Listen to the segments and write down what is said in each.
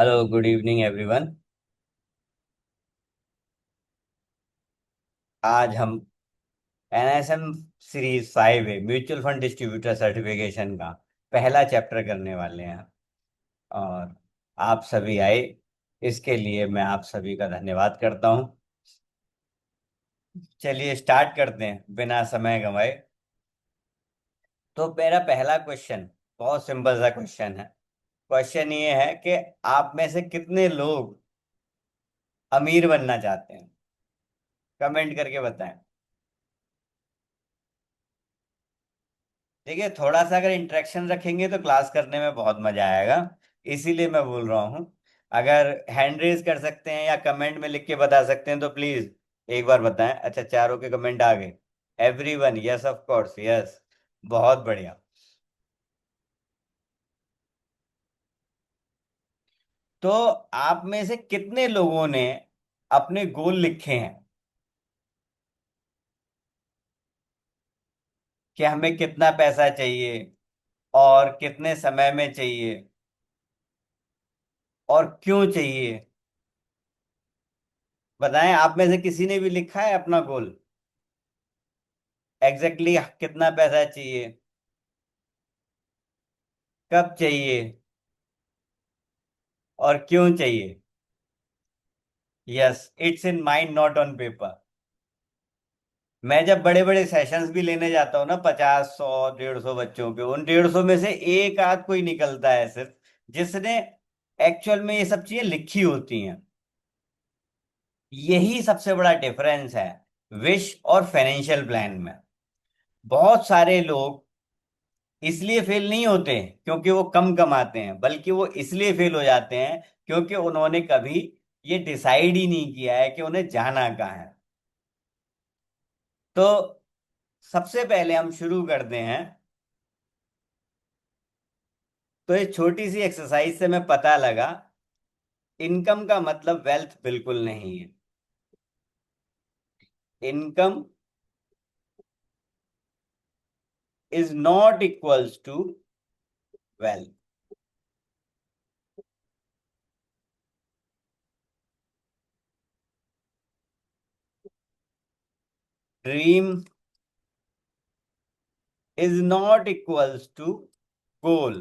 Hello, good evening everyone. आज हम NSM series 5 है, म्यूचुअल फंड डिस्ट्रीब्यूटर सर्टिफिकेशन का पहला चैप्टर करने वाले हैं। और आप सभी आए, इसके लिए मैं आप सभी का धन्यवाद करता हूं। चलिए स्टार्ट करते हैं बिना समय गंवाए। तो मेरा पहला क्वेश्चन बहुत सिंपल सा क्वेश्चन है। क्वेश्चन ये है कि आप में से कितने लोग अमीर बनना चाहते हैं? कमेंट करके बताएं। देखिए, थोड़ा सा अगर इंटरेक्शन रखेंगे तो क्लास करने में बहुत मजा आएगा। इसीलिए मैं बोल रहा हूँ। अगर हैंड रेज कर सकते हैं या कमेंट में लिख के बता सकते हैं तो प्लीज एक बार बताएं। अच्छा, चारों के कमेंट आ गए। Everyone, yes of course, yes. बहुत बढ़िया। तो आप में से कितने लोगों ने अपने गोल लिखे हैं कि हमें कितना पैसा चाहिए और कितने समय में चाहिए और क्यों चाहिए? बताएं, आप में से किसी ने भी लिखा है अपना गोल? एग्जैक्टली कितना पैसा चाहिए, कब चाहिए और क्यों चाहिए? Yes, it's in mind not on paper. मैं जब बड़े बड़े सेशंस भी लेने जाता हूँ ना, 50, 100, 150 बच्चों के, उन 150 में से एक आध कोई निकलता है सिर्फ, जिसने एक्चुअल में ये सब चीजें लिखी होती हैं। यही सबसे बड़ा डिफरेंस है विश और फाइनेंशियल प्लान में। बहुत सारे लोग इसलिए फेल नहीं होते क्योंकि वो कम कमाते हैं, बल्कि वो इसलिए फेल हो जाते हैं क्योंकि उन्होंने कभी ये डिसाइड ही नहीं किया है कि उन्हें जाना कहाँ है। तो सबसे पहले हम शुरू करते हैं। तो ये छोटी सी एक्सरसाइज से मैं पता लगा, इनकम का मतलब वेल्थ बिल्कुल नहीं है। Income is not equals to wealth. Dream is not equals to goal,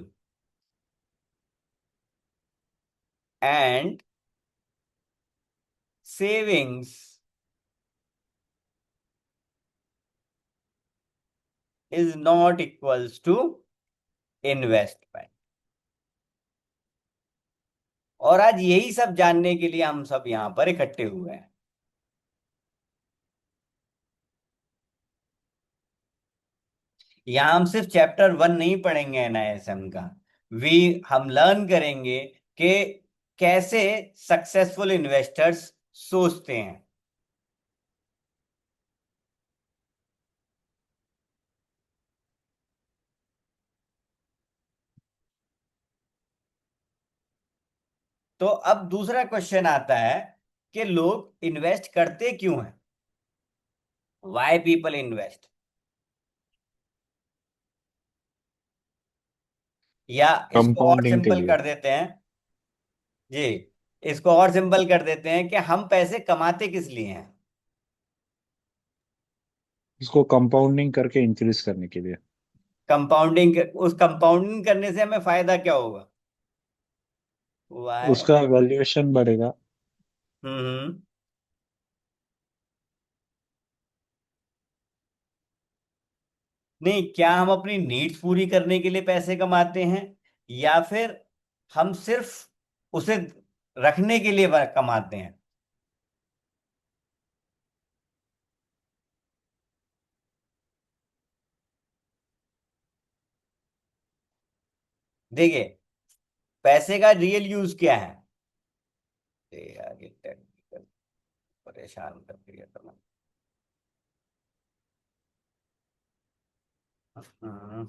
and savings is not equals to investment. और आज यही सब जानने के लिए हम सब यहां पर इकट्ठे हुए हैं। यहां हम सिर्फ चैप्टर 1 नहीं पढ़ेंगे एनआईएसएम का। वी हम लर्न करेंगे कि कैसे सक्सेसफुल इन्वेस्टर्स सोचते हैं। तो अब दूसरा क्वेश्चन आता है कि लोग इन्वेस्ट करते क्यों हैं? Why people invest? या इसको और कंपाउंडिंग के सिंपल लिए। कर देते हैं। जी, इसको और सिंपल कर देते हैं कि हम पैसे कमाते किस लिए हैं? इसको कंपाउंडिंग करके इंक्रीज करने के लिए। कंपाउंडिंग। उस कंपाउंडिंग करने से हमें फायदा क्या होगा? वाई। उसका वैल्यूएशन बढ़ेगा। हम्म। नहीं, क्या हम अपनी नीड्स पूरी करने के लिए पैसे कमाते हैं, या फिर हम सिर्फ उसे रखने के लिए कमाते हैं? देखिए, पैसे का रियल यूज क्या है? ये आगे टेक्निकल परेशान कर दिया तुम्हें। हम्म,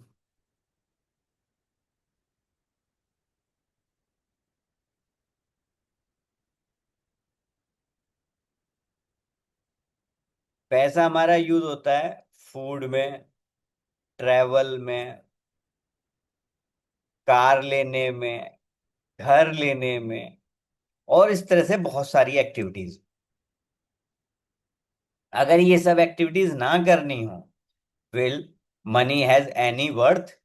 पैसा हमारा यूज होता है फूड में, ट्रेवल में, कार लेने में, घर लेने में, और इस तरह से बहुत सारी एक्टिविटीज। अगर ये सब एक्टिविटीज ना करनी हो, will money has any worth?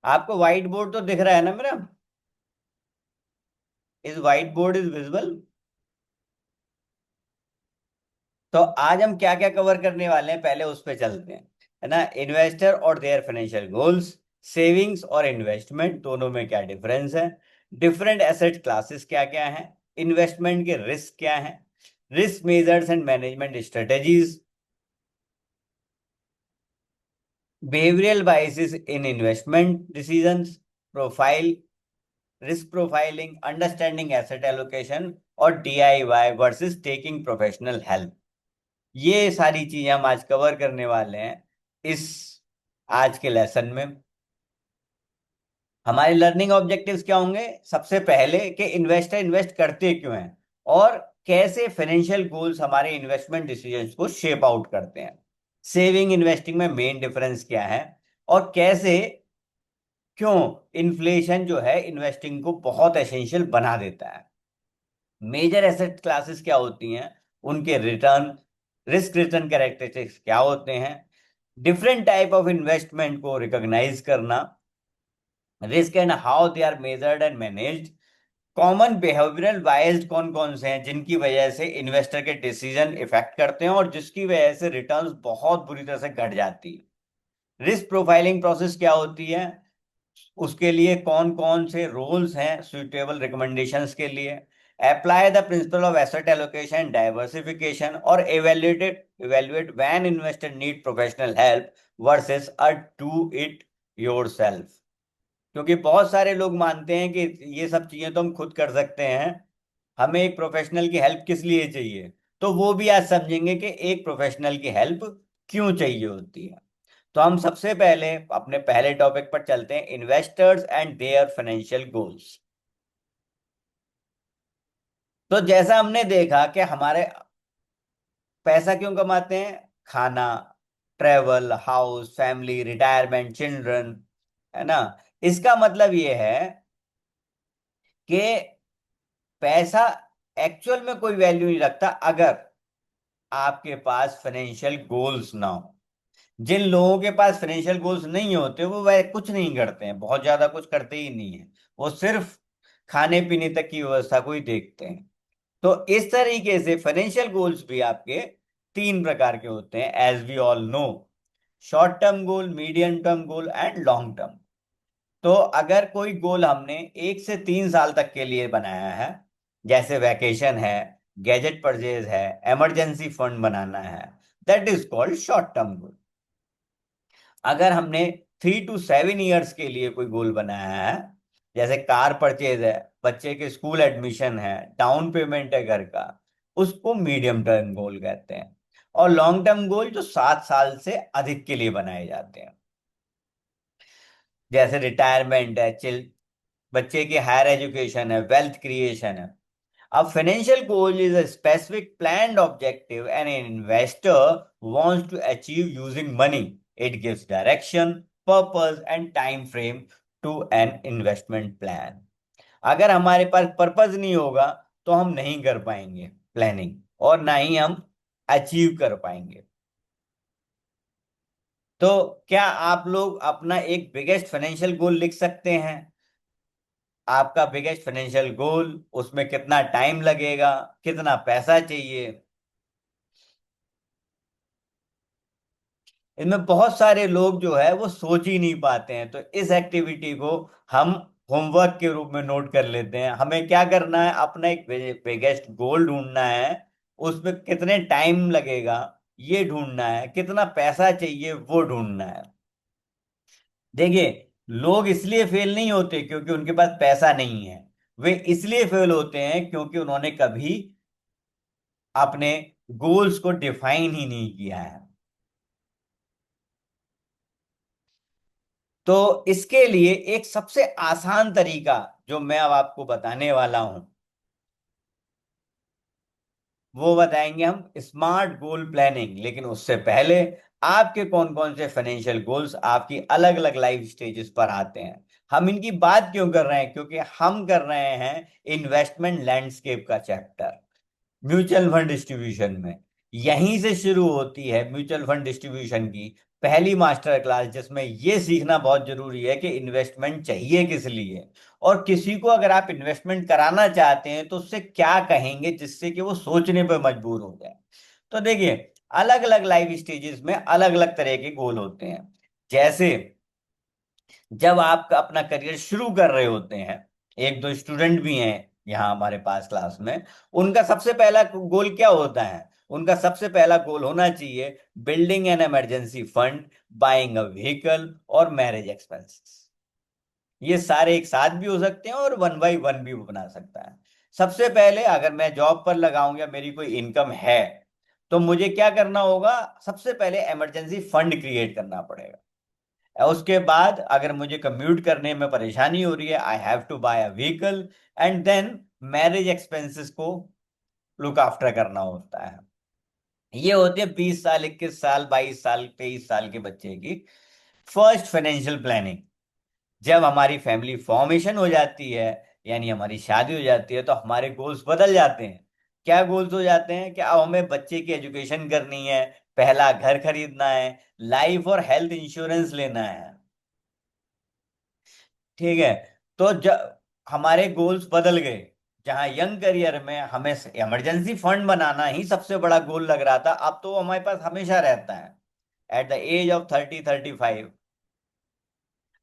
आपको व्हाइट बोर्ड तो दिख रहा है ना मेरा? इस व्हाइट बोर्ड इज विजिबल? तो आज हम क्या क्या कवर करने वाले हैं, पहले उस पे चलते हैं, है ना। इन्वेस्टर और देयर फाइनेंशियल गोल्स, सेविंग्स और इन्वेस्टमेंट दोनों में क्या डिफरेंस है, डिफरेंट एसेट क्लासेस क्या क्या हैं, इन्वेस्टमेंट के रिस्क क्या हैं, risk measures and management strategies, behavioural biases in investment decisions, profile, risk profiling, understanding asset allocation, और DIY versus taking professional help. ये सारी चीजें हम आज कवर करने वाले हैं इस आज के लेसन में। हमारे लर्निंग ऑब्जेक्टिव्स क्या होंगे? सबसे पहले कि इन्वेस्टर इन्वेस्ट करते क्यों हैं, और कैसे फाइनेंशियल गोल्स हमारे इन्वेस्टमेंट डिसीजंस को शेप आउट करते हैं, सेविंग इन्वेस्टिंग में मेन डिफरेंस क्या है, और कैसे, क्यों इन्फ्लेशन जो है इन्वेस्टिंग को बहुत एसेंशियल बना देता है, मेजर एसेट क्लासेस क्या होती हैं, उनके रिटर्न, रिस्क रिटर्न कैरेक्टरिस्टिक्स क्या होते हैं, डिफरेंट टाइप ऑफ इन्वेस्टमेंट को रिकॉग्नाइज करना, risk and how they are measured and managed, common behavioural biased कौन कौन से हैं जिनकी वजह से इन्वेस्टर के डिसीजन इफेक्ट करते हैं और जिसकी वजह से रिटर्न्स बहुत बुरी तरह से घट जाती है, रिस्क प्रोफाइलिंग प्रोसेस क्या होती है, उसके लिए कौन कौन से रोल्स हैं सुइटेबल रिकमेंडेशंस के लिए, apply the principle of asset allocation diversification, और evaluate when investor need professional help versus a do it yourself. क्योंकि बहुत सारे लोग मानते हैं कि ये सब चीजें तो हम खुद कर सकते हैं, हमें एक प्रोफेशनल की हेल्प किस लिए चाहिए। तो वो भी आज समझेंगे कि एक प्रोफेशनल की हेल्प क्यों चाहिए होती है। तो हम सबसे पहले अपने पहले टॉपिक पर चलते हैं, investors and there financial goals. तो जैसा हमने देखा कि हमारे पैसा क्यों कमाते हैं, खाना, travel, house, family, retirement, children, है ना। इसका मतलब ये है कि पैसा एक्चुअल में कोई वैल्यू नहीं रखता अगर आपके पास फाइनेंशियल गोल्स ना हो। जिन लोगों के पास फाइनेंशियल गोल्स नहीं होते वो वह कुछ नहीं करते हैं, बहुत ज्यादा कुछ करते ही नहीं है, वो सिर्फ खाने पीने तक की व्यवस्था को ही देखते हैं। तो इस तरीके से फाइनेंशियल गोल्स भी आपके तीन प्रकार के होते हैं, as we all know, short term goal, medium term goal and long term. तो अगर कोई गोल हमने 1 से 3 साल तक के लिए बनाया है, जैसे वैकेशन है, गैजेट परचेज है, इमरजेंसी फंड बनाना है, that is called short term गोल। अगर हमने 3 to 7 years के लिए कोई गोल बनाया है, जैसे कार परचेज है, बच्चे के स्कूल एडमिशन है, डाउन पेमेंट है घर का, उसको मीडियम टर्म गोल कहते हैं। और लॉन्ग टर्म गोल जो 7 साल से अधिक के लिए बनाए जाते हैं, जैसे रिटायरमेंट है, चिल, बच्चे की हायर एजुकेशन है, वेल्थ क्रिएशन है। A financial goal is a specific planned objective an investor wants to achieve using money. It gives direction, purpose, and time frame to an investment plan. अगर हमारे पास purpose नहीं होगा तो हम नहीं कर पाएंगे प्लानिंग, और ना ही हम अचीव कर पाएंगे। तो क्या आप लोग अपना एक बिगेस्ट फाइनेंशियल गोल लिख सकते हैं? आपका बिगेस्ट फाइनेंशियल गोल, उसमें कितना टाइम लगेगा, कितना पैसा चाहिए, इनमें बहुत सारे लोग जो है वो सोच ही नहीं पाते हैं। तो इस एक्टिविटी को हम होमवर्क के रूप में नोट कर लेते हैं। हमें क्या करना है, अपना एक बिगेस्ट गोल ढूंढना है, उसमें कितने टाइम लगेगा ये ढूंढना है, कितना पैसा चाहिए वो ढूंढना है। देखिए, लोग इसलिए फेल नहीं होते क्योंकि उनके पास पैसा नहीं है, वे इसलिए फेल होते हैं क्योंकि उन्होंने कभी अपने गोल्स को डिफाइन ही नहीं किया है। तो इसके लिए एक सबसे आसान तरीका जो मैं अब आपको बताने वाला हूं, वो बताएंगे हम स्मार्ट गोल प्लानिंग। लेकिन उससे पहले, आपके कौन कौन से फाइनेंशियल गोल्स आपकी अलग अलग लाइफ स्टेजेस पर आते हैं, हम इनकी बात क्यों कर रहे हैं? क्योंकि हम कर रहे हैं इन्वेस्टमेंट लैंडस्केप का चैप्टर म्यूचुअल फंड डिस्ट्रीब्यूशन में। यहीं से शुरू होती है म्यूचुअल फंड डिस्ट्रीब्यूशन की पहली मास्टर क्लास, जिसमें यह सीखना बहुत जरूरी है कि इन्वेस्टमेंट चाहिए किस लिए, और किसी को अगर आप इन्वेस्टमेंट कराना चाहते हैं तो उससे क्या कहेंगे जिससे कि वो सोचने पर मजबूर हो जाए। तो देखिए, अलग अलग लाइफ स्टेजेस में अलग अलग तरह के गोल होते हैं। जैसे जब आप अपना करियर शुरू कर रहे होते हैं, एक दो स्टूडेंट भी हैं यहाँ हमारे पास क्लास में, उनका सबसे पहला गोल क्या होता है? उनका सबसे पहला गोल होना चाहिए building an emergency fund, buying a vehicle और मैरिज एक्सपेंसेस। ये सारे एक साथ भी हो सकते हैं और वन बाई वन भी बना सकता है। सबसे पहले अगर मैं जॉब पर लगाऊं या मेरी कोई इनकम है, तो मुझे क्या करना होगा? सबसे पहले इमरजेंसी फंड क्रिएट करना पड़ेगा। उसके बाद अगर मुझे कम्यूट करने में परेशानी हो रही है, I have to buy a vehicle, and then marriage expenses को लुक आफ्टर करना होता है। ये होती है 20 साल, 21 साल, 22 साल, 23 साल के बच्चे की फर्स्ट फाइनेंशियल प्लानिंग। जब हमारी फैमिली फॉर्मेशन हो जाती है, यानी हमारी शादी हो जाती है, तो हमारे गोल्स बदल जाते हैं। क्या गोल्स हो जाते हैं? कि अब हमें बच्चे की एजुकेशन करनी है, पहला घर खरीदना है, लाइफ और हेल्थ इंश्योरेंस लेना है। ठीक है। तो जब हमारे गोल्स बदल गए, जहां यंग करियर में हमें इमरजेंसी फंड बनाना ही सबसे बड़ा गोल लग रहा था, अब तो वो हमारे पास हमेशा रहता है। एट द एज ऑफ 30, 35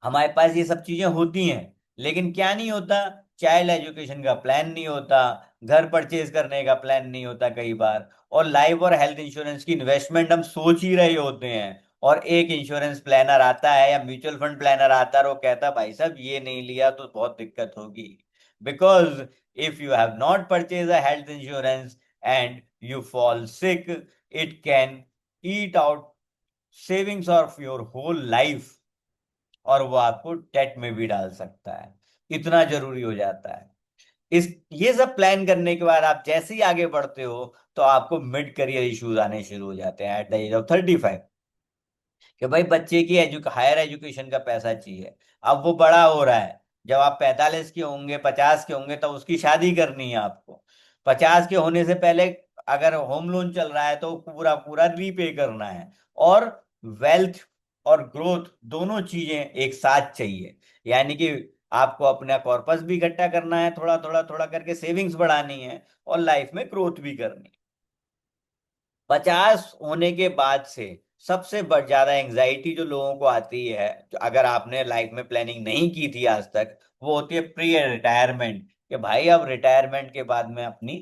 हमारे पास ये सब चीजें होती हैं, लेकिन क्या नहीं होता? चाइल्ड एजुकेशन का प्लान नहीं होता, घर परचेज करने का प्लान नहीं होता कई बार, और लाइफ और हेल्थ इंश्योरेंस की इन्वेस्टमेंट हम सोच ही रहे होते हैं, और एक इंश्योरेंस प्लानर आता है या म्यूचुअल फंड प्लानर आता है और वो कहता है भाई साहब ये नहीं लिया तो बहुत दिक्कत होगी। Because if you have not purchase a health insurance and you fall sick, it can eat out savings of your whole life, और वो आपको डेट में भी डाल सकता है। इतना जरूरी हो जाता है। इस ये सब प्लान करने के बाद आप जैसे ही आगे बढ़ते हो, तो आपको मिड करियर इश्यूज आने शुरू हो जाते हैं एट द एज ऑफ 35, कि भाई बच्चे की हायर एजुकेशन का पैसा चाहिए। अब वो बड़ा हो रहा है, जब आप 45 के होंगे, 50 के होंगे, तब उसकी शादी करनी है आपको। 50 के होने से पहले अगर होम लोन चल रहा है तो पूरा पूरा रीपे करना है। और वेल्थ और ग्रोथ दोनों चीजें एक साथ चाहिए, यानी कि आपको अपना कॉर्पस भी इकट्ठा करना है, थोड़ा थोड़ा थोड़ा करके सेविंग्स बढ़ानी है, और लाइफ में ग्रोथ भी करनी है। 50 होने के बाद से सबसे ज्यादा एंजाइटी जो लोगों को आती है, जो अगर आपने लाइफ में प्लानिंग नहीं की थी आज तक, वो होती है प्री रिटायरमेंट। कि भाई अब रिटायरमेंट के बाद मैं अपनी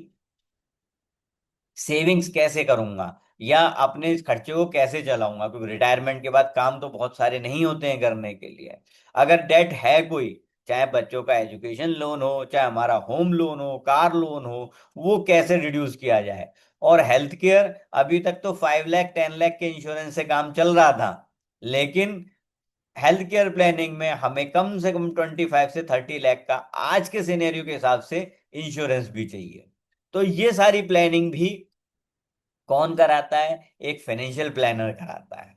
सेविंग्स कैसे करूंगा, या अपने इस खर्चे को कैसे चलाऊंगा, क्योंकि रिटायरमेंट के बाद काम तो बहुत सारे नहीं होते हैं करने के लिए। अगर डेट है कोई, चाहे बच्चों का एजुकेशन लोन हो, चाहे हमारा होम लोन हो, कार लोन हो, वो कैसे रिड्यूस किया जाए। और हेल्थ केयर, अभी तक तो 5 लाख 10 लाख के इंश्योरेंस से काम चल रहा था, लेकिन हेल्थ केयर प्लानिंग में हमें कम से कम 25 से 30 लाख का आज के सिनेरियो के हिसाब से इंश्योरेंस भी चाहिए। तो ये सारी प्लानिंग भी कौन कराता है? एक फाइनेंशियल प्लानर कराता है।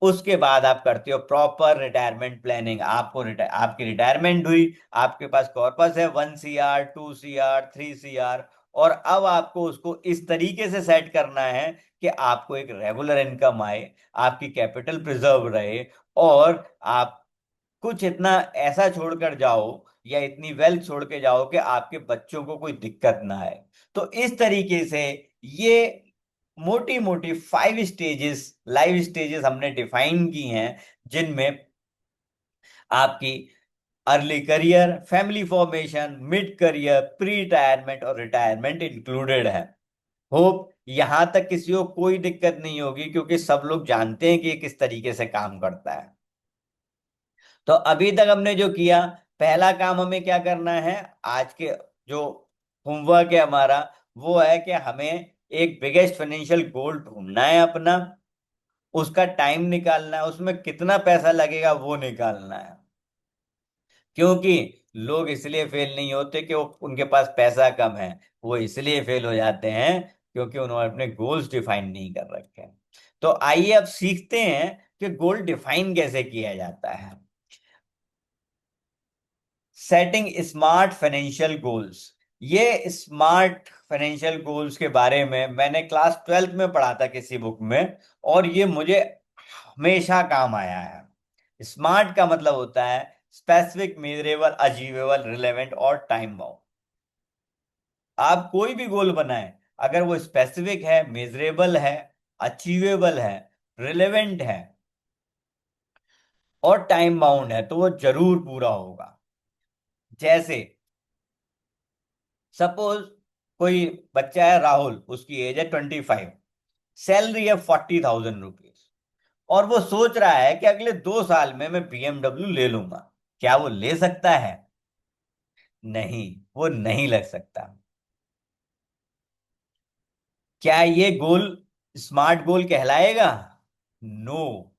उसके बाद आप करते हो प्रॉपर रिटायरमेंट प्लानिंग। आपकी रिटायरमेंट हुई, आपके पास कॉर्पस है 1 CR, 2 CR, 3 CR, और अब आपको उसको इस तरीके से सेट करना है कि आपको एक रेगुलर इनकम आए, आपकी कैपिटल प्रिजर्व रहे, और आप कुछ इतना ऐसा छोड़कर जाओ, या इतनी वेल्थ छोड़ के जाओ कि आपके बच्चों को कोई दिक्कत ना आए। तो इस तरीके से ये मोटी मोटी 5 स्टेजेस, लाइफ स्टेजेस हमने डिफाइन की हैं, जिनमें आपकी early career, family formation, mid career, pre retirement और रिटायरमेंट इंक्लूडेड है। होप यहां तक किसी को कोई दिक्कत नहीं होगी, क्योंकि सब लोग जानते हैं कि ये किस तरीके से काम करता है। तो अभी तक हमने जो किया, पहला काम हमें क्या करना है? आज के जो होमवर्क है हमारा, वो है कि हमें एक बिगेस्ट फाइनेंशियल गोल ढूंढना है अपना, उसका टाइम निकालना है, उसमें कितना पैसा लगेगा वो निकालना है। क्योंकि लोग इसलिए फेल नहीं होते कि वो उनके पास पैसा कम है, वो इसलिए फेल हो जाते हैं क्योंकि उन्होंने अपने गोल्स डिफाइन नहीं कर रखे हैं। तो आइए अब सीखते हैं कि गोल डिफाइन कैसे किया जाता है। Setting smart financial goals. ये स्मार्ट फाइनेंशियल गोल्स के बारे में मैंने क्लास 12th में पढ़ा था किसी बुक में, और ये मुझे हमेशा काम आया है। स्मार्ट का मतलब होता है स्पेसिफिक, मेजरेबल, अचीवेबल, रिलेवेंट और टाइम बाउंड। आप कोई भी गोल बनाएं, अगर वो स्पेसिफिक है, मेजरेबल है, अचीवेबल है, रिलेवेंट है और टाइम बाउंड है, तो वो जरूर पूरा होगा। जैसे सपोज कोई बच्चा है राहुल, उसकी एज है 25, सैलरी है 40,000 रुपीज, और वो सोच रहा है कि अगले 2 साल में मैं BMW ले लूंगा। क्या वो ले सकता है? नहीं, वो नहीं लग सकता। क्या ये गोल स्मार्ट गोल कहलाएगा? नो,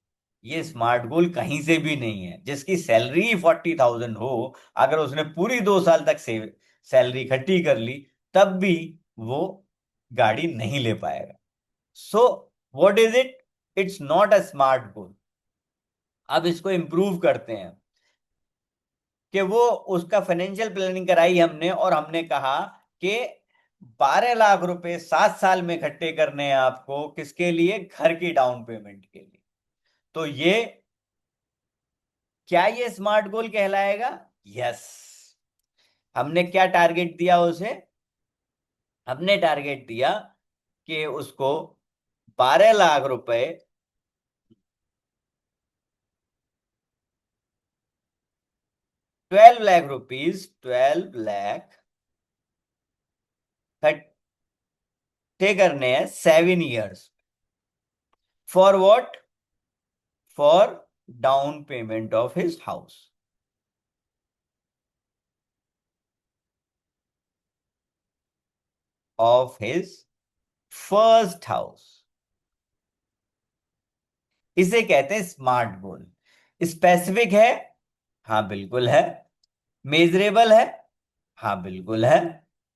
ये स्मार्ट गोल कहीं से भी नहीं है। जिसकी सैलरी 40,000 हो, अगर उसने पूरी 2 साल तक से सैलरी इकट्ठी कर ली, तब भी वो गाड़ी नहीं ले पाएगा। So what is it? It's not a smart गोल। अब इसको इंप्रूव करते हैं कि वो उसका फाइनेंशियल प्लानिंग कराई हमने, और हमने कहा कि 12 लाख रुपए 7 साल में इकट्ठे करने हैं आपको। किसके लिए? घर की डाउन पेमेंट के लिए। तो ये, क्या ये स्मार्ट गोल कहलाएगा? यस। हमने क्या टारगेट दिया उसे? हमने टारगेट दिया कि उसको 12 लाख रुपए, 12 लाख रुपीज, 12 लाख इकट्ठे करने हैं 7 years. For what? For down payment of his house, of his first house. इसे कहते हैं स्मार्ट गोल। स्पेसिफिक है? हाँ बिल्कुल है। मेजरेबल है? हाँ बिल्कुल है।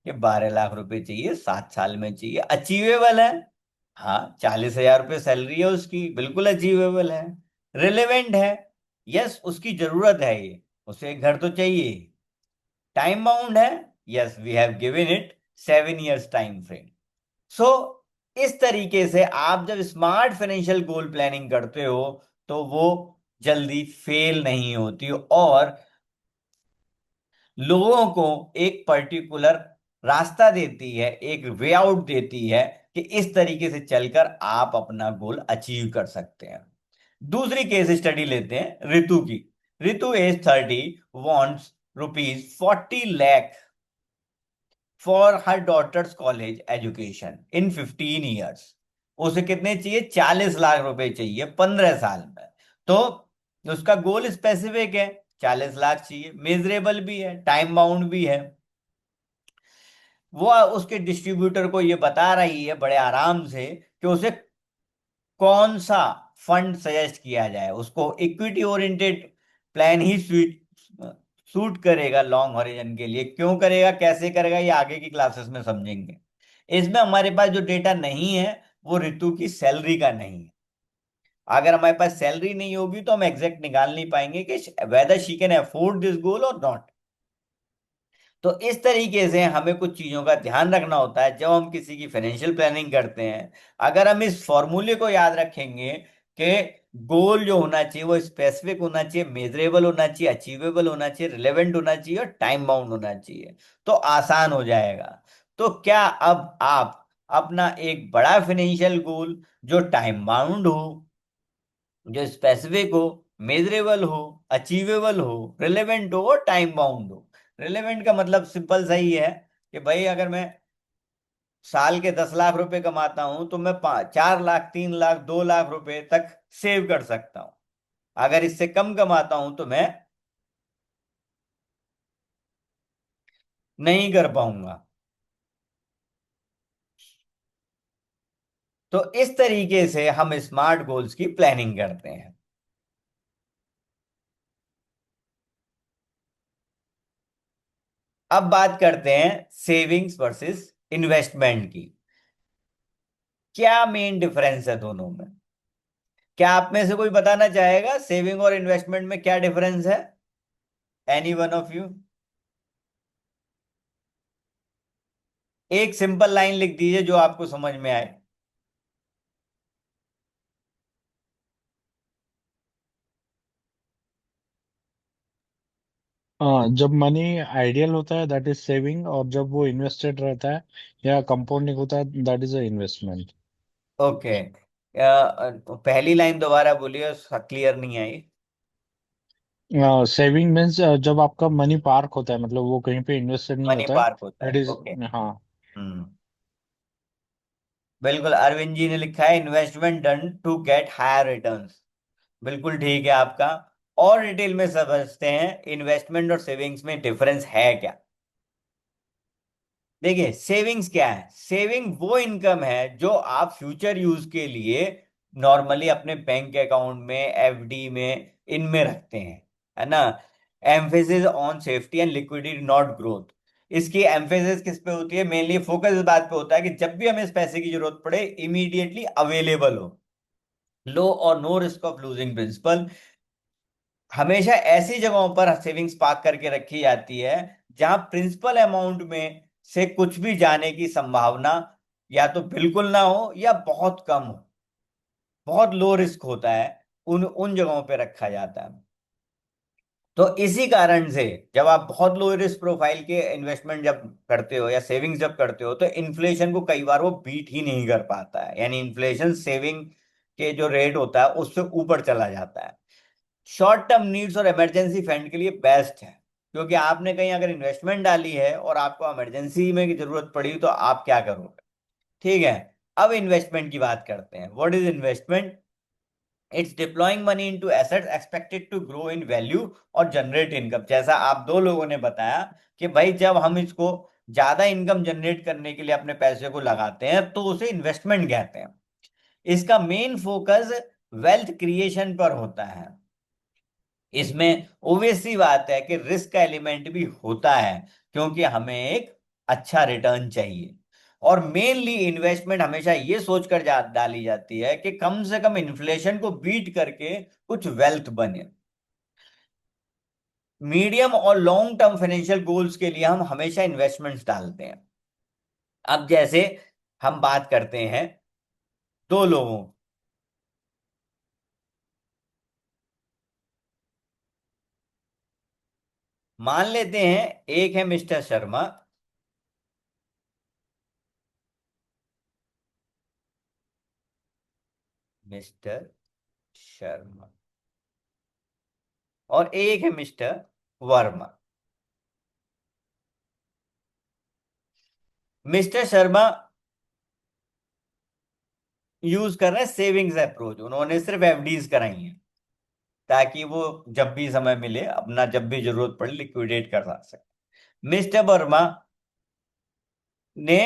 ये 12 लाख रुपए चाहिए, 7 साल में चाहिए। अचीवेबल है? हाँ, 40,000 रुपये सैलरी है उसकी, बिल्कुल अचीवेबल है। रिलेवेंट है? यस, उसकी जरूरत है ये, उसे एक घर तो चाहिए। टाइम बाउंड है? Yes, we have given it 7 years time frame. So इस तरीके से आप जब स्मार्ट फाइनेंशियल गोल प्लानिंग करते हो, तो वो जल्दी फेल नहीं होती, और लोगों को एक पर्टिकुलर रास्ता देती है, एक वे आउट देती है कि इस तरीके से चलकर आप अपना गोल अचीव कर सकते हैं। दूसरी केस स्टडी लेते हैं ऋतु की। Ritu age 30, wants ₹40 lakh for her daughter's college education in 15 years. उसे कितने चाहिए? 40 लाख रुपए चाहिए 15 साल में। तो उसका गोल स्पेसिफिक है, 40 लाख चाहिए, मेजरेबल भी है, टाइम बाउंड भी है। वो उसके डिस्ट्रीब्यूटर को ये बता रही है बड़े आराम से कि उसे कौन सा फंड सजेस्ट किया जाए। उसको इक्विटी ओरिएंटेड प्लान ही सूट करेगा लॉन्ग हॉरिजन के लिए। क्यों करेगा, कैसे करेगा, ये आगे की क्लासेस में समझेंगे। इसमें हमारे पास जो डेटा नहीं है, वो ऋतु की सैलरी का नहीं है। अगर हमारे पास सैलरी नहीं होगी तो हम एग्जैक्ट निकाल नहीं पाएंगे कि whether she can afford this goal और नॉट। तो इस तरीके से हमें कुछ चीजों का ध्यान रखना होता है जब हम किसी की फाइनेंशियल प्लानिंग करते हैं। अगर हम इस फॉर्मूले को याद रखेंगे कि गोल जो होना चाहिए वो स्पेसिफिक होना चाहिए, मेजरेबल होना चाहिए, अचीवेबल होना चाहिए, रिलेवेंट होना चाहिए और टाइम बाउंड होना चाहिए, तो आसान हो जाएगा। तो क्या अब आप अपना एक बड़ा फाइनेंशियल गोल, जो टाइम बाउंड हो, जो स्पेसिफिक हो, मेजरेबल हो, अचीवेबल हो, रिलेवेंट हो और टाइम बाउंड हो। रिलेवेंट का मतलब सिंपल सही है कि भाई अगर मैं साल के 10 लाख रुपए कमाता हूं, तो मैं 4 लाख, 3 लाख, 2 लाख रुपए तक सेव कर सकता हूं। अगर इससे कम कमाता हूं तो मैं नहीं कर पाऊंगा। तो इस तरीके से हम स्मार्ट गोल्स की प्लानिंग करते हैं। अब बात करते हैं सेविंग्स वर्सेस इन्वेस्टमेंट की। क्या मेन डिफरेंस है दोनों में? क्या आप में से कोई बताना चाहेगा सेविंग और इन्वेस्टमेंट में क्या डिफरेंस है? Any one of you? एक सिंपल लाइन लिख दीजिए जो आपको समझ में आए। हाँ, जब मनी आइडियल होता है दैट इज सेविंग, और जब वो इन्वेस्टेड रहता है या कंपाउंडिंग होता है that is a investment. Okay, पहली लाइन दोबारा बोलिए, क्लियर नहीं आई। सेविंग मीन्स जब आपका मनी पार्क होता है, मतलब वो कहीं पे इन्वेस्टेड नहीं मनी होता है, पार्क होता दैट है, इज। ओके। हाँ। हम्म। बिल्कुल, अरविंद जी ने लिखा है investment done to get higher returns. बिल्कुल ठीक है आपका। और डिटेल में समझते हैं इन्वेस्टमेंट और सेविंग्स में डिफरेंस है क्या। देखिए, सेविंग्स क्या है? सेविंग वो इनकम है जो आप फ्यूचर यूज के लिए नॉर्मली अपने बैंक अकाउंट में, एफडी में, इनमें रखते हैं, है ना। Emphasis on safety and liquidity not growth. इसकी एम्फेसिस किस पे होती है? मेनली फोकस इस बात पे होता है कि जब भी हमें इस पैसे की जरूरत पड़े इमीडिएटली अवेलेबल हो। लो और no risk of losing principal. हमेशा ऐसी जगहों पर सेविंग्स पार्क करके रखी जाती है जहां प्रिंसिपल अमाउंट में से कुछ भी जाने की संभावना या तो बिल्कुल ना हो या बहुत कम हो। बहुत लो रिस्क होता है, उन उन जगहों पे रखा जाता है। तो इसी कारण से जब आप बहुत लो रिस्क प्रोफाइल के इन्वेस्टमेंट जब करते हो या सेविंग्स जब करते हो तो इन्फ्लेशन को कई बार वो बीट ही नहीं कर पाता है, यानी इन्फ्लेशन सेविंग के जो रेट होता है उससे ऊपर चला जाता है। शॉर्ट टर्म नीड्स और इमरजेंसी फंड के लिए बेस्ट है, क्योंकि आपने कहीं अगर इन्वेस्टमेंट डाली है और आपको इमरजेंसी में की जरूरत पड़ी तो आप क्या करोगे। ठीक है। अब इन्वेस्टमेंट की बात करते हैं। What is investment? It's deploying money into assets expected to grow in value और जनरेट इनकम। जैसा आप दो लोगों ने बताया कि भाई जब हम इसको ज्यादा इनकम जनरेट करने के लिए अपने पैसे को लगाते हैं तो उसे इन्वेस्टमेंट कहते हैं। इसका मेन फोकस वेल्थ क्रिएशन पर होता है। इसमें ओबियस सी बात है कि रिस्क का एलिमेंट भी होता है, क्योंकि हमें एक अच्छा रिटर्न चाहिए। और मेनली इन्वेस्टमेंट हमेशा ये सोचकर डाली जाती है कि कम से कम इन्फ्लेशन को बीट करके कुछ वेल्थ बने। मीडियम और लॉन्ग टर्म फाइनेंशियल गोल्स के लिए हम हमेशा इन्वेस्टमेंट्स डालते हैं। अब जैसे हम बात करते हैं दो लोगों, मान लेते हैं एक है मिस्टर शर्मा, मिस्टर शर्मा, और एक है mister Verma. Mister Sharma use कर रहे हैं सेविंग्स अप्रोच, उन्होंने सिर्फ एफडीज कराई हैं ताकि वो जब भी समय मिले अपना जब भी जरूरत पड़े लिक्विडेट कर सके। मिस्टर वर्मा ने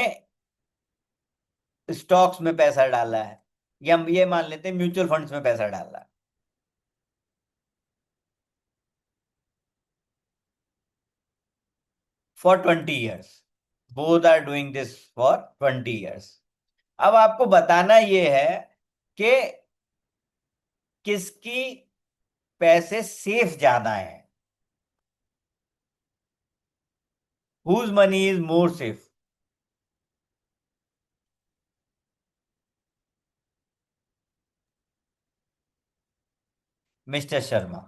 स्टॉक्स में पैसा डाला है, या हम ये मान लेते हैं म्यूचुअल फंड्स में पैसा डाला है for 20 years. Both are doing this for 20 years. अब आपको बताना ये है कि किसकी पैसे सेफ ज्यादा है, whose money is more safe. Mister Sharma.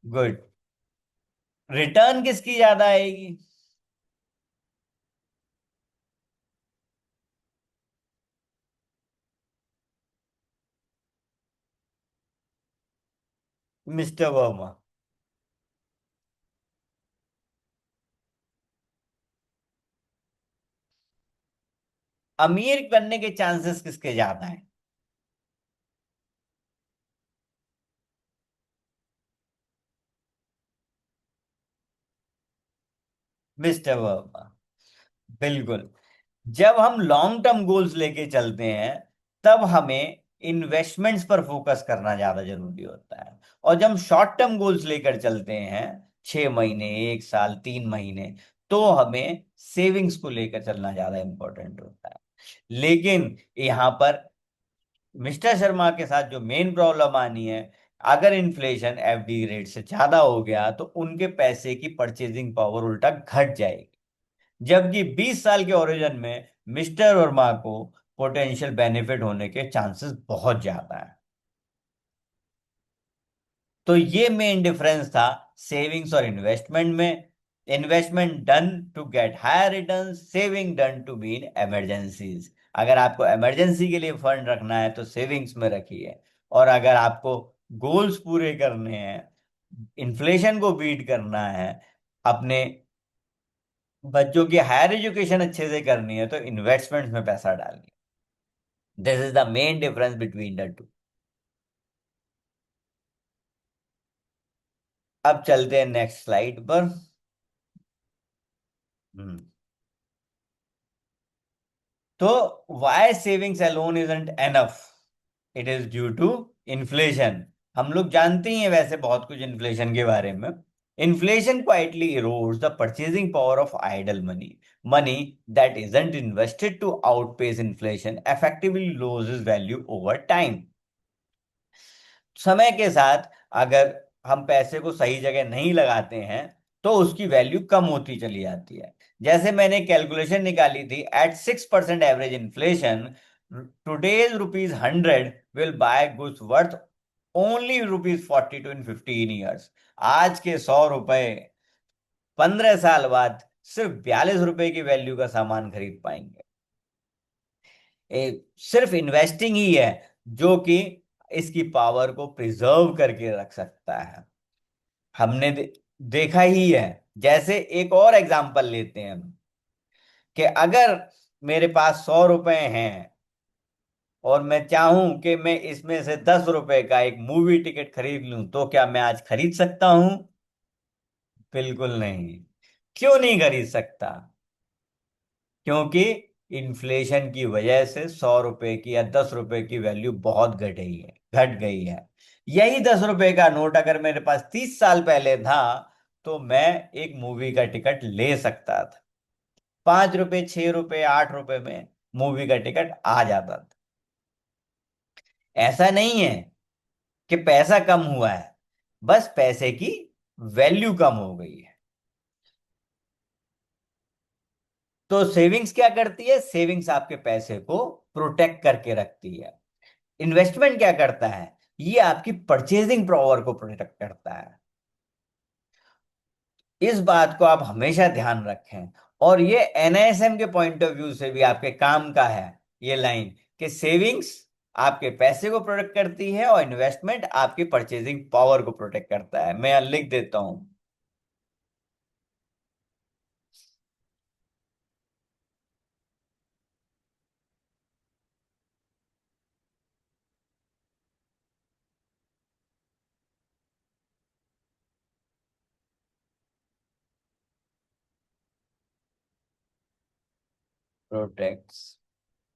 Good. Return किसकी ज्यादा आएगी? मिस्टर वर्मा। अमीर बनने के चांसेस किसके ज्यादा हैं? मिस्टर वर्मा। बिल्कुल। जब हम लॉन्ग टर्म गोल्स लेके चलते हैं तब हमें इन्वेस्टमेंट्स पर फोकस करना ज्यादा जरूरी होता है, और जब हम शॉर्ट टर्म गोल्स लेकर चलते हैं 6 महीने, 1 साल, 3 महीने, तो हमें सेविंग्स को लेकर चलना ज्यादा इंपॉर्टेंट होता है। लेकिन यहाँ पर मिस्टर शर्मा के साथ जो मेन प्रॉब्लम आनी है, अगर इन्फ्लेशन एफडी रेट से ज्यादा हो गया तो उनके पैसे की परचेजिंग पावर उल्टा घट जाएगी। जबकि 20 साल के ओरिजिन में मिस्टर वर्मा को पोटेंशियल बेनिफिट होने के चांसेस बहुत ज्यादा है। तो ये मेन डिफरेंस था सेविंग्स और इन्वेस्टमेंट में। Investment done to get higher return, saving done to be in emergencies. अगर आपको इमरजेंसी के लिए फंड रखना है तो सेविंग्स में रखिए, और अगर आपको गोल्स पूरे करने हैं, इन्फ्लेशन को बीट करना है, अपने बच्चों की हायर एजुकेशन अच्छे से करनी है, तो इन्वेस्टमेंट्स में पैसा डालिए। This is the main difference between the two. अब चलते हैं नेक्स्ट स्लाइड पर। हम्म। तो why savings alone isn't enough? It is due to inflation. हम लोग जानते ही हैं वैसे बहुत कुछ इन्फ्लेशन के बारे में। Inflation quietly erodes the purchasing power of idle money. Money that isn't invested to outpace inflation effectively loses value over time. समय के साथ अगर हम पैसे को सही जगह नहीं लगाते हैं तो उसकी वैल्यू कम होती चली जाती है। जैसे मैंने कैलकुलेशन निकाली थी, at 6% average inflation, today's rupees 100 will buy goods worth only rupees 42 in 15 years. आज के 100 रुपए 15 साल बाद सिर्फ 42 रुपए की वैल्यू का सामान खरीद पाएंगे। सिर्फ इन्वेस्टिंग ही है जो कि इसकी पावर को प्रिजर्व करके रख सकता है। हमने देखा ही है। जैसे एक और एग्जांपल लेते हैं हम, कि अगर मेरे पास 100 रुपए हैं और मैं चाहूं कि मैं इसमें से 10 रुपए का एक मूवी टिकट खरीद लूं, तो क्या मैं आज खरीद सकता हूं? बिल्कुल नहीं। क्यों नहीं खरीद सकता? क्योंकि इन्फ्लेशन की वजह से 100 रुपए की या 10 रुपए की वैल्यू बहुत घट गई है। यही 10 रुपए का नोट अगर मेरे पास 30 साल पहले था तो मैं एक मूवी का टिकट ले सकता था। 5 रुपए, 6 रुपए, 8 रुपए में मूवी का टिकट आ जाता था। ऐसा नहीं है कि पैसा कम हुआ है, बस पैसे की वैल्यू कम हो गई है। तो सेविंग्स क्या करती है? सेविंग्स आपके पैसे को प्रोटेक्ट करके रखती है। इन्वेस्टमेंट क्या करता है? ये आपकी परचेजिंग पावर को प्रोटेक्ट करता है। इस बात को आप हमेशा ध्यान रखें। और ये एनआईएसएम के पॉइंट ऑफ व्यू से भी आपके काम का है ये लाइन, कि सेविंग्स आपके पैसे को प्रोटेक्ट करती है और इन्वेस्टमेंट आपकी परचेजिंग पावर को प्रोटेक्ट करता है। मैं लिख देता हूं। Protects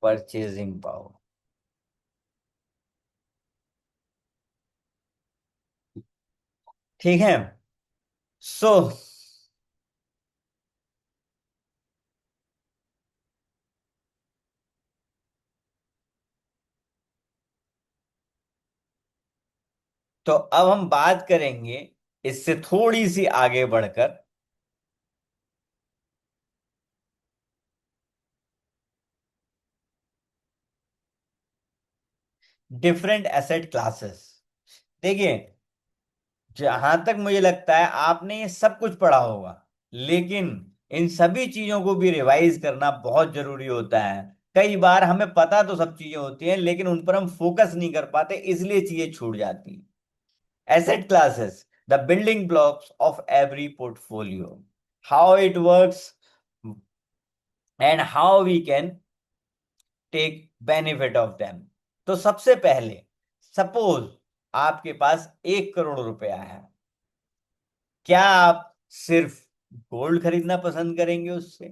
purchasing power. ठीक है। सो तो अब हम बात करेंगे इससे थोड़ी सी आगे बढ़कर डिफरेंट एसेट क्लासेस। देखिए, जहां तक मुझे लगता है आपने ये सब कुछ पढ़ा होगा, लेकिन इन सभी चीजों को भी रिवाइज करना बहुत जरूरी होता है। कई बार हमें पता तो सब चीजें होती हैं लेकिन उन पर हम फोकस नहीं कर पाते, इसलिए चीजें छूट जाती हैं। Asset classes, the building blocks of every portfolio, how it works and how we can take benefit of them. तो सबसे पहले, सपोज आपके पास 1 करोड़ रुपया है। क्या आप सिर्फ गोल्ड खरीदना पसंद करेंगे उससे?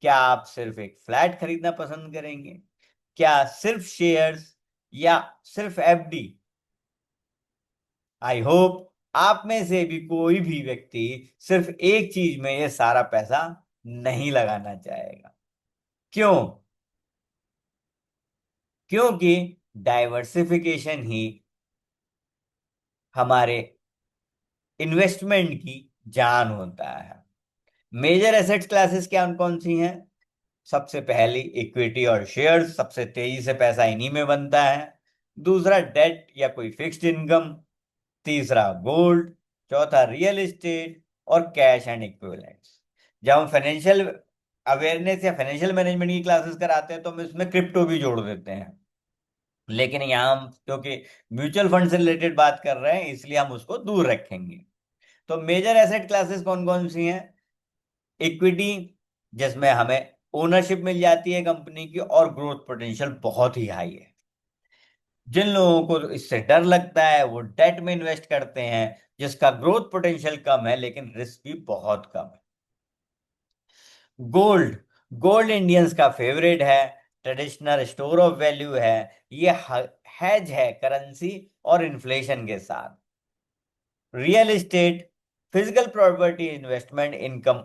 क्या आप सिर्फ एक फ्लैट खरीदना पसंद करेंगे? क्या सिर्फ शेयर्स, या सिर्फ एफडी? आई होप आप में से भी कोई भी व्यक्ति सिर्फ एक चीज में ये सारा पैसा नहीं लगाना चाहेगा। क्यों? क्योंकि डाइवर्सिफिकेशन ही हमारे इन्वेस्टमेंट की जान होता है। मेजर एसेट क्लासेस क्या कौन सी हैं? सबसे पहली इक्विटी और शेयर्स, सबसे तेजी से पैसा इन्हीं में बनता है। दूसरा डेट या कोई फिक्स्ड इनकम। तीसरा गोल्ड। चौथा रियल एस्टेट। और कैश एंड इक्विवेलेंट्स। जब हम फाइनेंशियल अवेयरनेस या फाइनेंशियल मैनेजमेंट की क्लासेस कराते हैं तो हम इसमें क्रिप्टो भी जोड़ देते हैं, लेकिन यहाँ हम क्योंकि म्यूचुअल फंड से रिलेटेड बात कर रहे हैं इसलिए हम उसको दूर रखेंगे। तो मेजर एसेट क्लासेस कौन कौन सी हैं? इक्विटी, जिसमें हमें ओनरशिप मिल जाती है कंपनी की और ग्रोथ पोटेंशियल बहुत ही हाई है। जिन लोगों को इससे डर लगता है वो डेट में इन्वेस्ट करते हैं, जिसका ग्रोथ पोटेंशियल कम है लेकिन रिस्क भी बहुत कम है। गोल्ड। गोल्ड इंडियंस का फेवरेट है, ट्रेडिशनल स्टोर ऑफ वैल्यू है। ये हेज है करेंसी और इन्फ्लेशन के साथ। Real estate, physical property investment income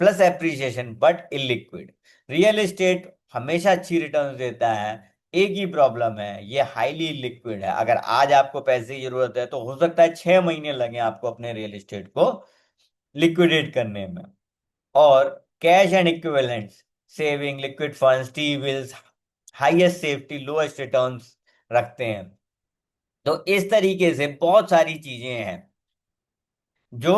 plus appreciation but illiquid. Real estate हमेशा अच्छी रिटर्न देता है, एक ही प्रॉब्लम है ये हाईली लिक्विड है। अगर आज आपको पैसे की जरूरत है तो हो सकता है 6 महीने लगे आपको अपने रियल एस्टेट को लिक्विडेट करने में। और cash and equivalents, saving, liquid funds, T bills, highest safety, lowest returns रखते हैं। तो इस तरीके से बहुत सारी चीजें हैं जो